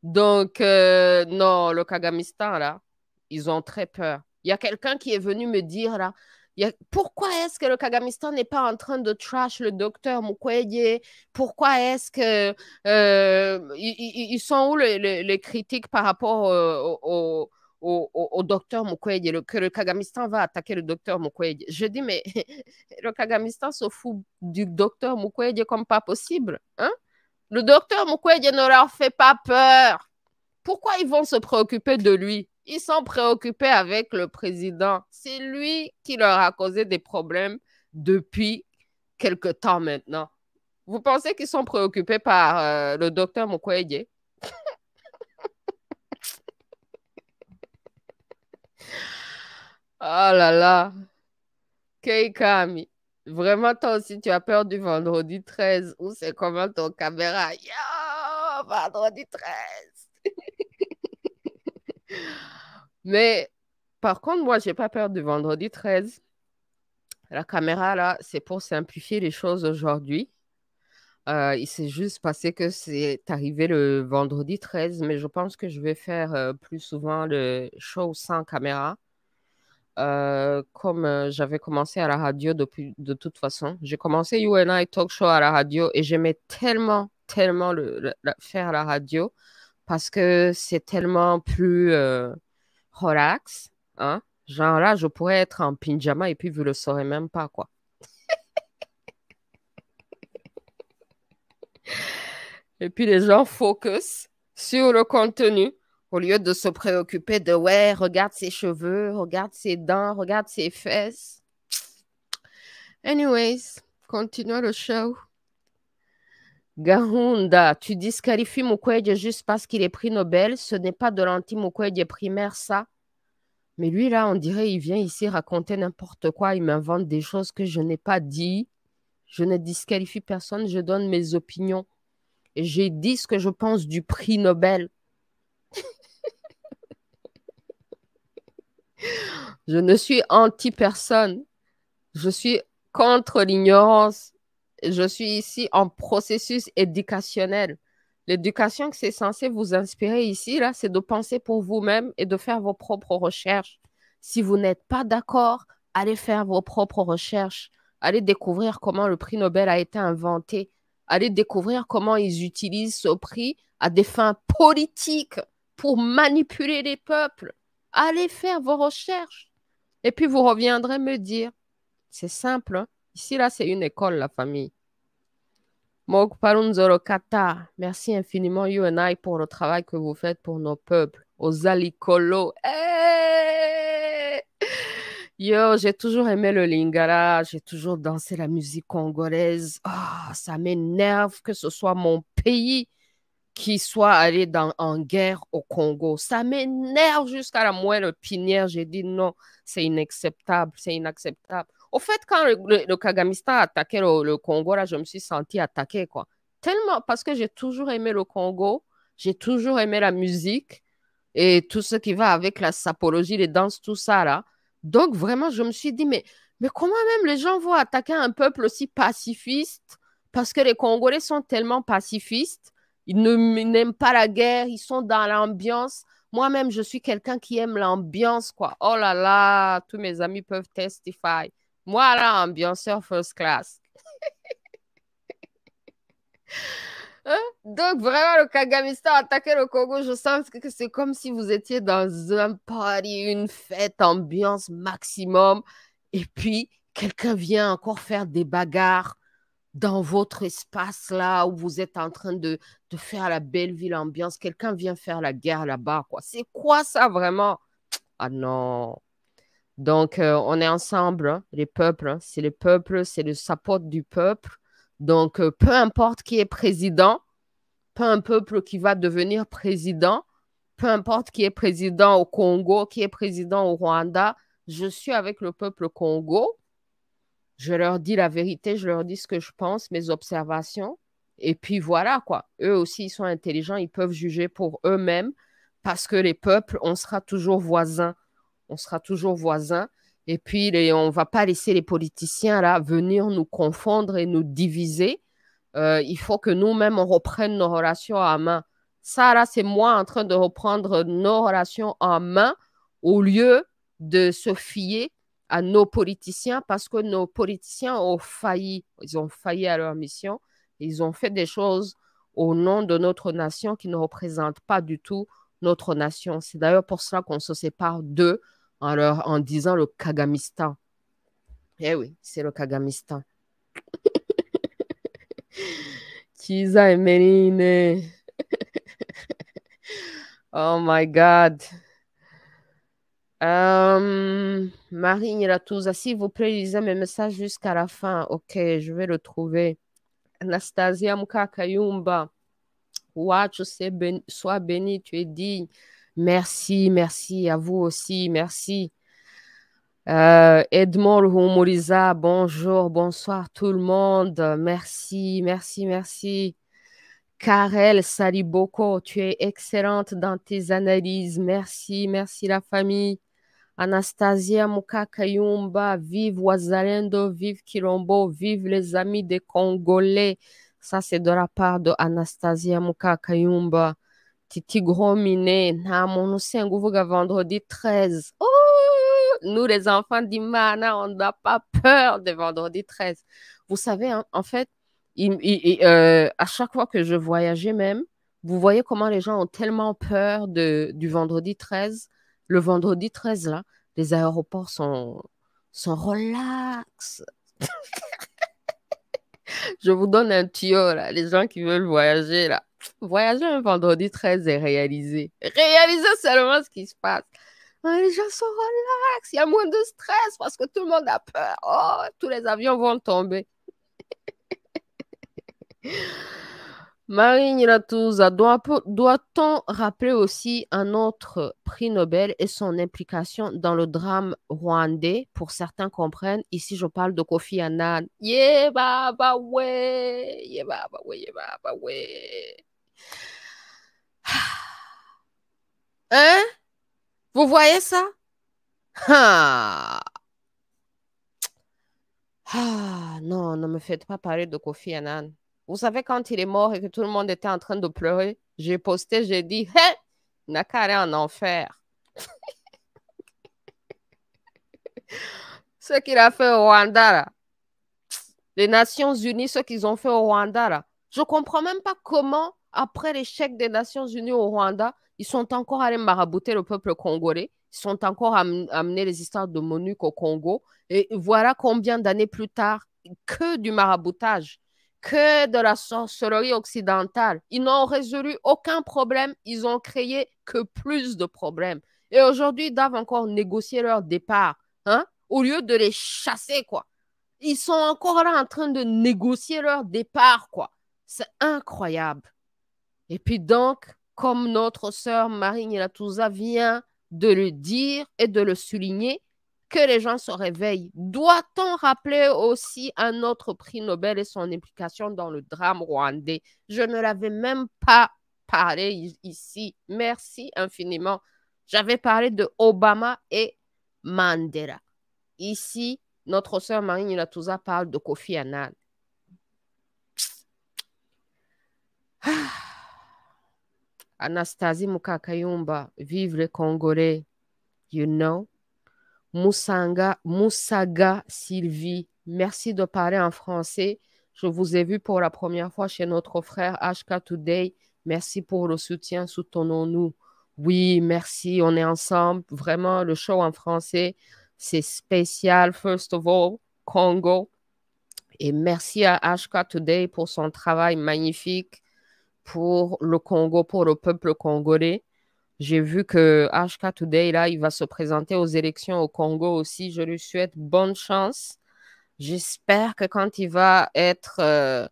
Donc, non, le Kagamistan, là, ils ont très peur. Il y a quelqu'un qui est venu me dire, là, pourquoi est-ce que le Kagamistan n'est pas en train de trash le docteur Mukwege? Pourquoi est-ce que ils sont où les critiques par rapport au docteur Mukwege, que le Kagamistan va attaquer le docteur Mukwege? Je dis, mais le Kagamistan se fout du docteur Mukwege comme pas possible, hein? Le docteur Mukwege ne leur fait pas peur. Pourquoi ils vont se préoccuper de lui? Ils sont préoccupés avec le président. C'est lui qui leur a causé des problèmes depuis quelque temps maintenant. Vous pensez qu'ils sont préoccupés par le docteur Mukwege? Oh là là, Keikami. Vraiment, toi aussi, tu as peur du vendredi 13 ou c'est comment ton caméra? Yo, vendredi 13. Mais par contre, moi, j'ai pas peur du vendredi 13. La caméra, là, c'est pour simplifier les choses aujourd'hui. Il s'est juste passé que c'est arrivé le vendredi 13, mais je pense que je vais faire plus souvent le show sans caméra. Comme j'avais commencé à la radio depuis, de toute façon. J'ai commencé UNI Talk Show à la radio et j'aimais tellement, tellement faire à la radio parce que c'est tellement plus relax, hein. Genre là, je pourrais être en pyjama et puis vous le saurez même pas, quoi. Et puis les gens focus sur le contenu au lieu de se préoccuper de ouais, regarde ses cheveux, regarde ses dents, regarde ses fesses. Anyways, continuons le show. Gahunda, tu disqualifies Mukwege juste parce qu'il est prix Nobel. Ce n'est pas de l'anti-Mukwege primaire, ça. Mais lui, là, on dirait, il vient ici raconter n'importe quoi. Il m'invente des choses que je n'ai pas dit. Je ne disqualifie personne, je donne mes opinions. Et j'ai dit ce que je pense du prix Nobel. Je ne suis anti-personne. Je suis contre l'ignorance. Je suis ici en processus éducationnel. L'éducation que c'est censé vous inspirer ici, là, c'est de penser pour vous-même et de faire vos propres recherches. Si vous n'êtes pas d'accord, allez faire vos propres recherches. Allez découvrir comment le prix Nobel a été inventé. Allez découvrir comment ils utilisent ce prix à des fins politiques pour manipuler les peuples. Allez faire vos recherches. Et puis vous reviendrez me dire. C'est simple, hein. Ici, là, c'est une école, la famille. Mok Parunzoro Kata, merci infiniment, you and I, pour le travail que vous faites pour nos peuples. Aux Alikolo. Hey! Yo, j'ai toujours aimé le Lingala, j'ai toujours dansé la musique congolaise. Ah, ça m'énerve que ce soit mon pays qui soit allé en guerre au Congo. Ça m'énerve jusqu'à la moelle pinière. J'ai dit non, c'est inacceptable, c'est inacceptable. Au fait, quand le Kagamistan a attaqué le Congo, là, je me suis sentie attaquée, quoi. Tellement, parce que j'ai toujours aimé le Congo, j'ai toujours aimé la musique et tout ce qui va avec la sapologie, les danses, tout ça, là. Donc, vraiment, je me suis dit, mais comment même les gens vont attaquer un peuple aussi pacifiste? Parce que les Congolais sont tellement pacifistes, n'aiment pas la guerre, ils sont dans l'ambiance. Moi-même, je suis quelqu'un qui aime l'ambiance, quoi. Oh là là, tous mes amis peuvent testify. Moi, là, ambianceur first class. Hein? Donc, vraiment, le Kagamistan a attaqué le Congo. Je sens que c'est comme si vous étiez dans un party, une fête, ambiance maximum. Et puis, quelqu'un vient encore faire des bagarres dans votre espace là où vous êtes en train de faire la belle ville ambiance. Quelqu'un vient faire la guerre là-bas, quoi. C'est quoi ça vraiment? Ah non. Donc, on est ensemble, hein, les peuples. Hein. C'est le peuple, c'est le support du peuple. Donc, peu importe qui est président, peu un peuple qui va devenir président, peu importe qui est président au Congo, qui est président au Rwanda, je suis avec le peuple Congo. Je leur dis la vérité, je leur dis ce que je pense, mes observations. Et puis voilà, quoi. Eux aussi, ils sont intelligents, ils peuvent juger pour eux-mêmes parce que les peuples, on sera toujours voisins. On sera toujours voisins. Et puis, on ne va pas laisser les politiciens là venir nous confondre et nous diviser. Il faut que nous-mêmes, on reprenne nos relations en main. Ça, là, c'est moi en train de reprendre nos relations en main au lieu de se fier à nos politiciens parce que nos politiciens ont failli. Ils ont failli à leur mission. Ils ont fait des choses au nom de notre nation qui ne représentent pas du tout notre nation. C'est d'ailleurs pour cela qu'on se sépare d'eux en disant le Kagamistan. Eh oui, c'est le Kagamistan. Chiza et Méline. Oh my God. Marie Niratuza, s'il vous plaît, lisez mes messages jusqu'à la fin. Ok, je vais le trouver. Anastasia Mukakayumba. Wacho, sois béni, tu es digne. Merci, merci à vous aussi, merci. Edmond Humoriza, bonjour, bonsoir tout le monde. Merci, merci, merci. Karel Saliboko, tu es excellente dans tes analyses. Merci, merci la famille. Anastasia Mukakayumba, vive Wazalendo, vive Kilombo, vive les amis des Congolais. Ça, c'est de la part de Anastasia Mukakayumba. Titi Gromine, Namonusenguvuga vendredi 13. Oh, nous, les enfants d'Imana, on n'a pas peur de vendredi 13. Vous savez, hein, en fait, à chaque fois que je voyageais même, vous voyez comment les gens ont tellement peur du vendredi 13. Le vendredi 13, là, les aéroports sont relax. Je vous donne un tuyau, là, les gens qui veulent voyager, là. Voyager un vendredi 13 et réaliser. Réaliser seulement ce qui se passe. Les gens sont relax, il y a moins de stress parce que tout le monde a peur. Oh, tous les avions vont tomber. Marie Niratuza, doit-on rappeler aussi un autre prix Nobel et son implication dans le drame rwandais? Pour certains comprennent, ici je parle de Kofi Annan. Yeah, baba, ouais. Yeah, baba, ouais, yeah, baba, ouais. Hein? Vous voyez ça? Ah. Ah, non, ne me faites pas parler de Kofi Annan. Vous savez, quand il est mort et que tout le monde était en train de pleurer, j'ai posté, j'ai dit, hé, il n'a qu'à aller en enfer. Ce qu'il a fait au Rwanda, là. Les Nations Unies, ce qu'ils ont fait au Rwanda, là. Je ne comprends même pas comment, après l'échec des Nations Unies au Rwanda, ils sont encore allés marabouter le peuple congolais. Ils sont encore amenés les histoires de MONUC au Congo. Et voilà combien d'années plus tard, que du maraboutage. que de la sorcellerie occidentale. Ils n'ont résolu aucun problème, ils ont créé que plus de problèmes. Et aujourd'hui, ils doivent encore négocier leur départ, hein, au lieu de les chasser, quoi. Ils sont encore là en train de négocier leur départ, quoi. C'est incroyable. Et puis donc, comme notre sœur Marine Ilatouza vient de le dire et de le souligner, que les gens se réveillent. Doit-on rappeler aussi un autre prix Nobel et son implication dans le drame rwandais? Je ne l'avais même pas parlé ici. Merci infiniment. J'avais parlé de Obama et Mandela. Ici, notre sœur Marine Ilatouza parle de Kofi Annan. Anastasie Mukakayumba, vive les Congolais, you know. Moussaga Sylvie, merci de parler en français. Je vous ai vu pour la première fois chez notre frère HK Today. Merci pour le soutien, soutenons-nous. Oui, merci, on est ensemble. Vraiment, le show en français, c'est spécial. First of all, Congo. Et merci à HK Today pour son travail magnifique pour le Congo, pour le peuple congolais. J'ai vu que HK Today, là, il va se présenter aux élections au Congo aussi. Je lui souhaite bonne chance. J'espère que quand il va être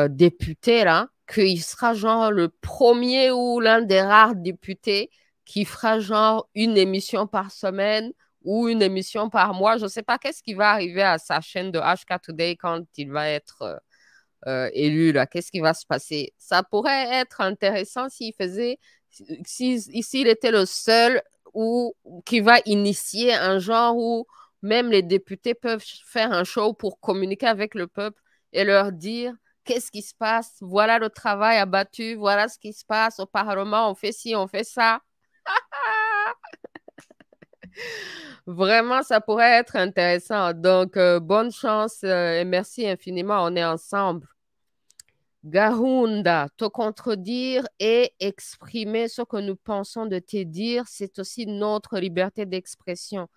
député, là, qu'il sera genre le premier ou l'un des rares députés qui fera genre une émission par semaine ou une émission par mois. Je ne sais pas qu'est-ce qui va arriver à sa chaîne de HK Today quand il va être élu, là. Qu'est-ce qui va se passer? Ça pourrait être intéressant s'il faisait, s'il était le seul ou qui va initier un genre où même les députés peuvent faire un show pour communiquer avec le peuple et leur dire qu'est-ce qui se passe, voilà le travail abattu, voilà ce qui se passe au Parlement, on fait ci, on fait ça. Vraiment, ça pourrait être intéressant. Donc, bonne chance et merci infiniment. On est ensemble. Gahunda, te contredire et exprimer ce que nous pensons de te dire, c'est aussi notre liberté d'expression.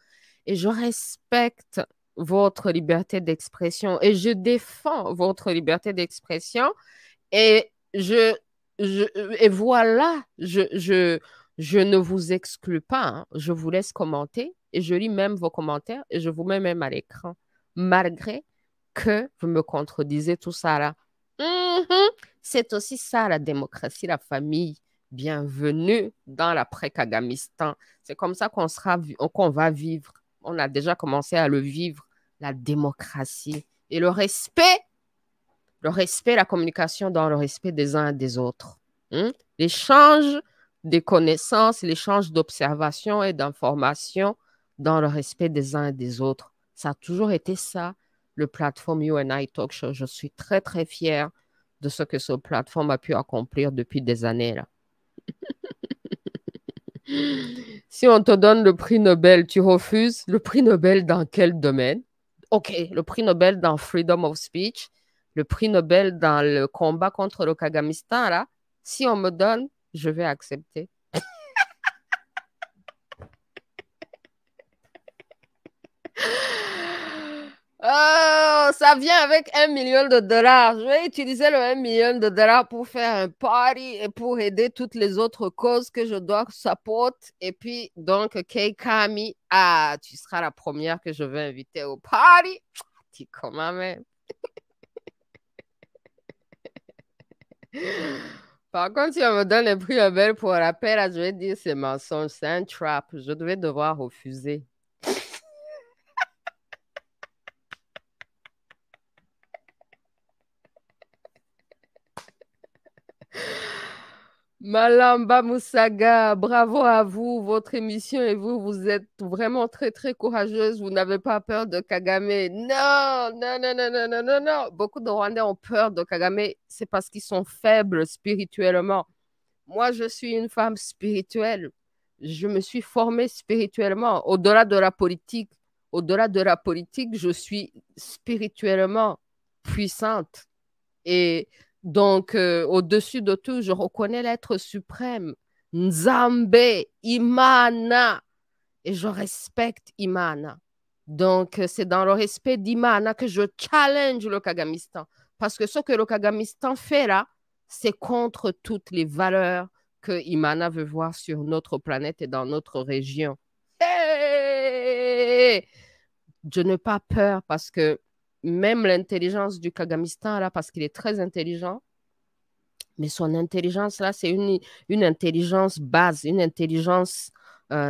Et je respecte votre liberté d'expression et je défends votre liberté d'expression. Et et voilà, je ne vous exclus pas, hein. Je vous laisse commenter et je lis même vos commentaires et je vous mets même à l'écran, malgré que vous me contredisez tout ça là. C'est aussi ça la démocratie, la famille. Bienvenue dans l'après-Kagamistan. C'est comme ça qu'on va vivre. On a déjà commencé à le vivre, la démocratie et le respect, la communication dans le respect des uns et des autres. L'échange des connaissances, l'échange d'observations et d'informations dans le respect des uns et des autres. Ça a toujours été ça, le plateforme You and I Talk Show. Je suis très, très fière de ce que ce plateforme a pu accomplir depuis des années là. Si on te donne le prix Nobel, tu refuses. Le prix Nobel dans quel domaine? OK, le prix Nobel dans Freedom of Speech, le prix Nobel dans le combat contre le Kagamistan, là, si on me donne, je vais accepter. Oh, ça vient avec $1 million. Je vais utiliser le $1 million pour faire un party et pour aider toutes les autres causes que je dois supporter. Et puis, donc, Keikami, tu seras la première que je vais inviter au party. Tu comment même. Par contre, si on me donne un prix Nobel pour rappel, je vais dire c'est mensonge, c'est un trap. Je devais devoir refuser. Malamba Moussaga, bravo à vous, votre émission et vous, vous êtes vraiment très, très courageuse. Vous n'avez pas peur de Kagame. Non, non, non, non, non, non, non, non. Beaucoup de Rwandais ont peur de Kagame. C'est parce qu'ils sont faibles spirituellement. Moi, je suis une femme spirituelle. Je me suis formée spirituellement. Au-delà de la politique, je suis spirituellement puissante. Et donc, au-dessus de tout, je reconnais l'être suprême, Nzambe, Imana, et je respecte Imana. Donc, c'est dans le respect d'Imana que je challenge le Kagamistan. Parce que ce que le Kagamistan fait là, c'est contre toutes les valeurs que Imana veut voir sur notre planète et dans notre région. Hey, je n'ai pas peur parce que même l'intelligence du Kagamistan, là, parce qu'il est très intelligent, mais son intelligence, là, c'est une intelligence base, une intelligence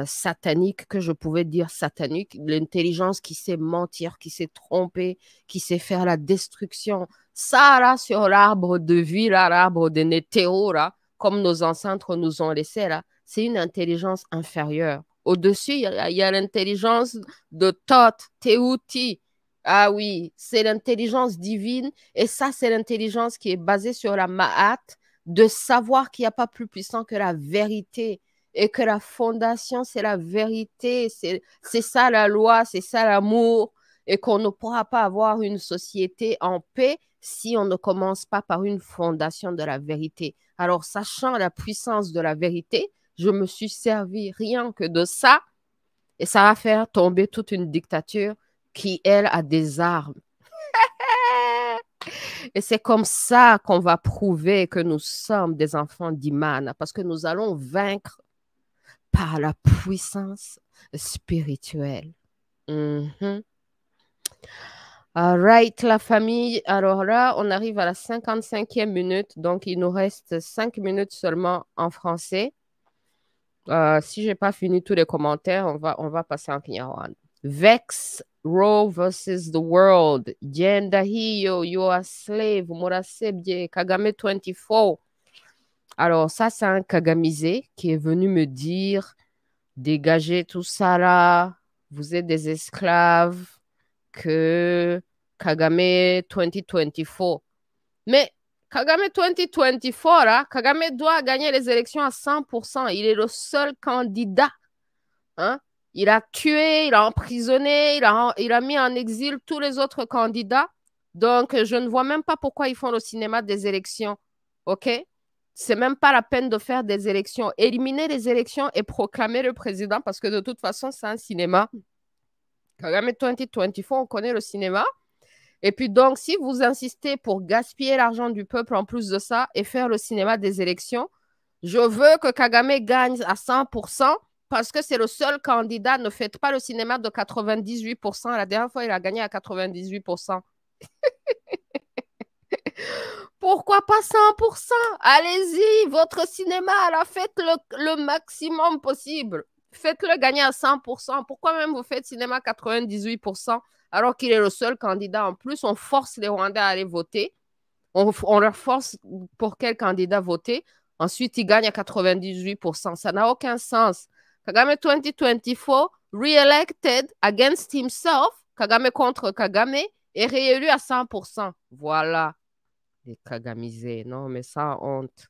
satanique, que je pouvais dire satanique, l'intelligence qui sait mentir, qui sait tromper, qui sait faire la destruction. Ça, là, sur l'arbre de vie, là, l'arbre de Nétéo, là, comme nos ancêtres nous ont laissé, là, c'est une intelligence inférieure. Au-dessus, il y a l'intelligence de Thoth, Teuti. Ah oui, c'est l'intelligence divine. Et ça, c'est l'intelligence qui est basée sur la Ma'at, de savoir qu'il n'y a pas plus puissant que la vérité et que la fondation, c'est la vérité. C'est ça la loi, c'est ça l'amour, et qu'on ne pourra pas avoir une société en paix si on ne commence pas par une fondation de la vérité. Alors, sachant la puissance de la vérité, je me suis servi rien que de ça, et ça va faire tomber toute une dictature qui, elle, a des armes. Et c'est comme ça qu'on va prouver que nous sommes des enfants d'Imana, parce que nous allons vaincre par la puissance spirituelle. Mhm. All right, la famille. Alors là, on arrive à la 55e minute, donc il nous reste 5 minutes seulement en français. Si je n'ai pas fini tous les commentaires, on va passer en Kinyarwanda. Vex, Roe versus the world. Jenda hiyo, you are slave, murasebye, Kagame 24. Alors ça, c'est un Kagamisé qui est venu me dire, dégagez tout ça là, vous êtes des esclaves, que Kagame 2024. Mais Kagame 2024, là, Kagame doit gagner les élections à 100%. Il est le seul candidat. Hein? Il a tué, il a emprisonné, il a mis en exil tous les autres candidats. Donc, je ne vois même pas pourquoi ils font le cinéma des élections. OK? C'est même pas la peine de faire des élections. Éliminer les élections et proclamer le président, parce que de toute façon, c'est un cinéma. Kagame 2024, on connaît le cinéma. Et puis donc, si vous insistez pour gaspiller l'argent du peuple en plus de ça et faire le cinéma des élections, je veux que Kagame gagne à 100% parce que c'est le seul candidat. Ne faites pas le cinéma de 98%. La dernière fois, il a gagné à 98%. Pourquoi pas 100%? Allez-y, votre cinéma, là, faites le maximum possible. Faites-le gagner à 100%. Pourquoi même vous faites cinéma à 98% alors qu'il est le seul candidat? En plus, on force les Rwandais à aller voter. On leur force pour quel candidat voter. Ensuite, ils gagnent à 98%. Ça n'a aucun sens. Kagame 2024, re-elected against himself, Kagame contre Kagame, est réélu à 100%. Voilà. Les Kagamisés. Non, mais ça, honte.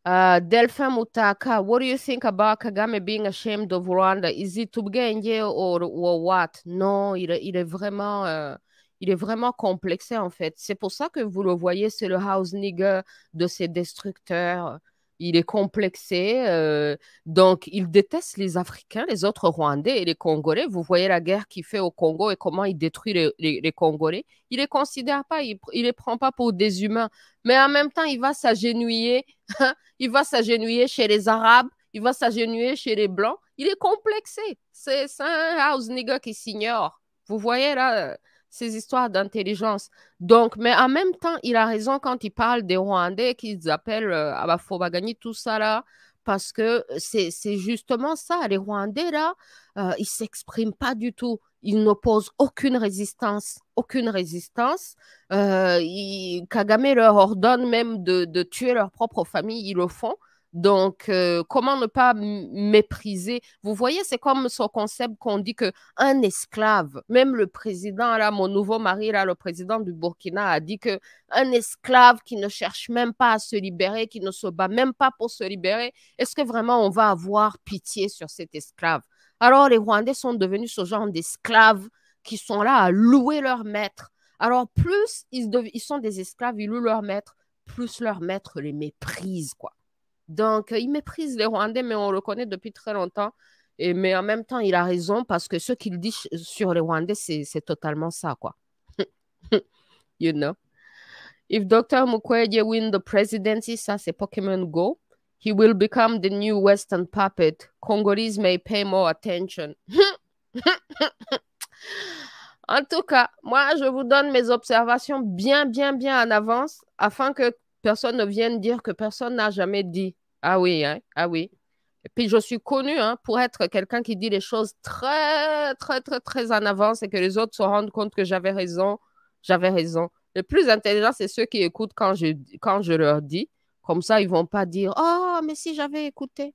Delphin Mutaka, what do you think about Kagame being ashamed of Rwanda? Is it ubwenge or what? Non, il est vraiment complexé en fait. C'est pour ça que vous le voyez, c'est le house nigger de ces destructeurs. Il est complexé, donc il déteste les Africains, les autres Rwandais et les Congolais. Vous voyez la guerre qu'il fait au Congo et comment il détruit les Congolais. Il les considère pas, il les prend pas pour des humains, mais en même temps, il va s'agenouiller. Il va s'agenouiller chez les Arabes, il va s'agenouiller chez les Blancs. Il est complexé. C'est un house nigger qui s'ignore. Vous voyez là ces histoires d'intelligence. Donc, mais en même temps, il a raison quand il parle des Rwandais qu'ils appellent Abafobagani, tout ça là, parce que c'est justement ça. Les Rwandais là, ils s'expriment pas du tout. Ils n'opposent aucune résistance. Aucune résistance. Kagame leur ordonne même de tuer leur propre famille. Ils le font. Donc, comment ne pas mépriser? Vous voyez, c'est comme ce concept qu'on dit qu'un esclave, même le président, là, mon nouveau mari, là, le président du Burkina, a dit qu'un esclave qui ne cherche même pas à se libérer, qui ne se bat même pas pour se libérer, est-ce que vraiment on va avoir pitié sur cet esclave? Alors, les Rwandais sont devenus ce genre d'esclaves qui sont là à louer leur maître. Alors, plus ils sont des esclaves, ils louent leur maître, plus leur maître les méprise, quoi. Donc, il méprise les Rwandais, mais on le connaît depuis très longtemps. Mais en même temps, il a raison parce que ce qu'il dit sur les Rwandais, c'est totalement ça, quoi. You know. If Dr. Mukwege win the presidency, ça c'est Pokemon Go, he will become the new Western puppet. Congolese may pay more attention. En tout cas, moi, je vous donne mes observations bien, bien, bien en avance afin que personne ne vienne dire que personne n'a jamais dit. Ah oui, hein? Ah oui. Et puis, je suis connue pour être quelqu'un qui dit les choses très, très, très, très en avance et que les autres se rendent compte que j'avais raison. J'avais raison. Le plus intelligent, c'est ceux qui écoutent quand je leur dis. Comme ça, ils ne vont pas dire, oh, mais si j'avais écouté.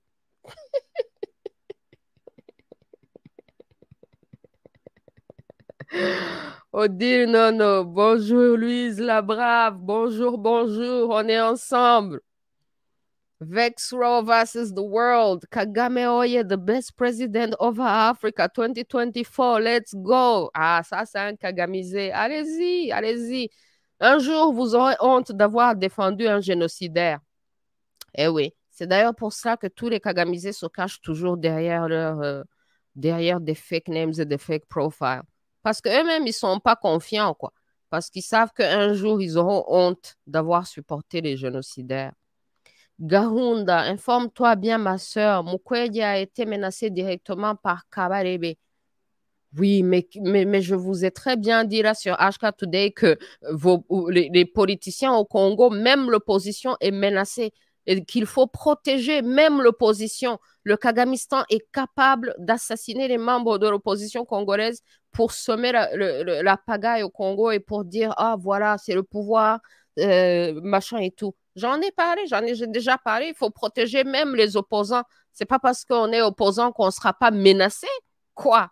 Odile, non, non. Bonjour, Louise la brave. Bonjour, bonjour. On est ensemble. Vex Raw versus the world. Kagame Oye, the best president over Africa 2024. Let's go. Ah, ça, c'est un Kagamisé. Allez-y, allez-y. Un jour, vous aurez honte d'avoir défendu un génocidaire. Eh oui. C'est d'ailleurs pour ça que tous les Kagamisés se cachent toujours derrière des fake names et des fake profiles. Parce qu'eux-mêmes, ils ne sont pas confiants, quoi. Parce qu'ils savent qu'un jour, ils auront honte d'avoir supporté les génocidaires. Garunda, informe-toi bien, ma sœur. Mukwege a été menacé directement par Kabarebe. Oui, mais je vous ai très bien dit là sur HK Today que les politiciens au Congo, même l'opposition est menacée et qu'il faut protéger même l'opposition. Le Kagamistan est capable d'assassiner les membres de l'opposition congolaise pour semer la pagaille au Congo et pour dire, ah voilà, c'est le pouvoir, machin et tout. J'en ai parlé, j'ai déjà parlé. Il faut protéger même les opposants. C'est pas parce qu'on est opposant qu'on ne sera pas menacé. Quoi?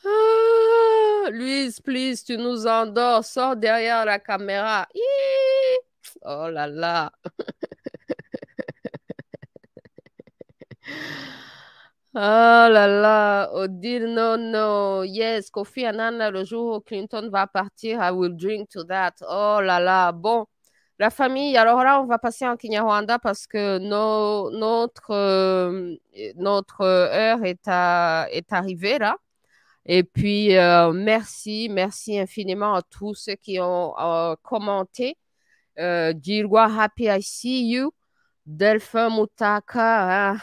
Ah, Louise, please, tu nous endors. Sors derrière la caméra. Hiii. Oh là là. Oh là là. Odile, non, non. Yes, Kofi Annan, le jour où Clinton va partir, I will drink to that. Oh là là. Bon, la famille, alors là, on va passer en Kinyarwanda parce que notre heure est arrivée là. Et puis, merci infiniment à tous ceux qui ont commenté. Jirwa, happy I see you. Delphin Moutaka,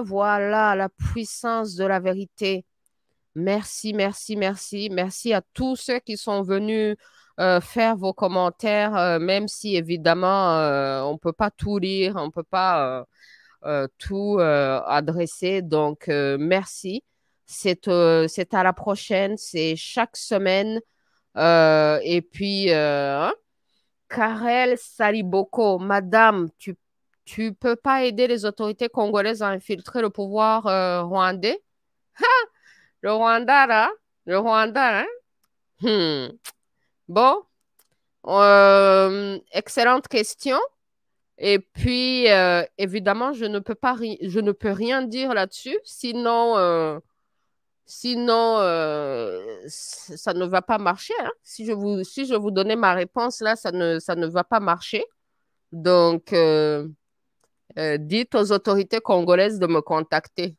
voilà la puissance de la vérité. Merci, merci, merci. Merci à tous ceux qui sont venus faire vos commentaires, même si évidemment, on ne peut pas tout lire, on ne peut pas tout adresser. Donc, merci. C'est à la prochaine. C'est chaque semaine. Et puis, hein, Karel Saliboko, madame, tu peux pas aider les autorités congolaises à infiltrer le pouvoir rwandais? Le Rwanda, là? Le Rwanda, hein? Bon, excellente question. Et puis, évidemment, je ne peux rien dire là-dessus, sinon ça ne va pas marcher, hein. Si je vous donnais ma réponse là, ça ne va pas marcher. Donc, dites aux autorités congolaises de me contacter.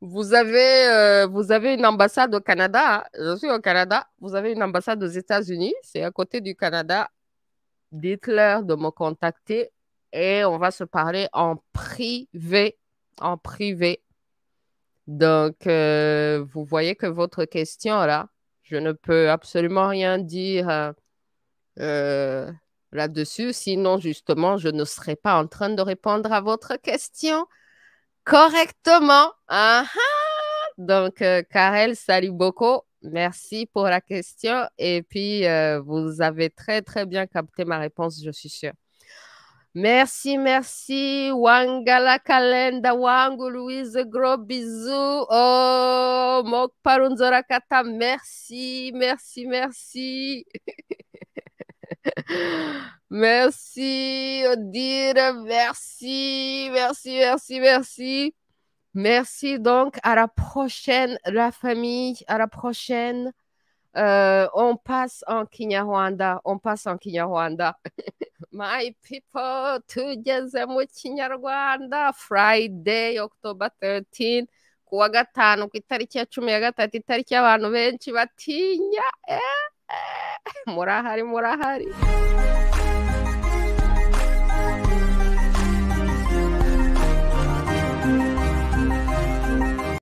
Vous avez une ambassade au Canada, hein. Je suis au Canada. Vous avez une ambassade aux États-Unis. C'est à côté du Canada. Dites-leur de me contacter et on va se parler en privé. En privé. Donc, vous voyez que votre question là, je ne peux absolument rien dire là-dessus. Sinon, justement, je ne serais pas en train de répondre à votre question correctement. Donc, Karel Saliboko, merci pour la question. Et puis, vous avez très, très bien capté ma réponse, je suis sûre. Merci, merci. Wangala Kalenda, Wangu Louise, gros bisous. Oh, Mok Parunzorakata, merci, merci, merci. Merci, Odile, merci, merci, merci, merci. Merci donc, à la prochaine, la famille, à la prochaine. On passe en Kinyarwanda. On passe en Kinyarwanda. My people, tugeze mu Kinyarwanda. Friday, October 13. Kuwa gatanu ku itariki ya 13, itariki y'abantu benshi batinya. Murahari, murahari.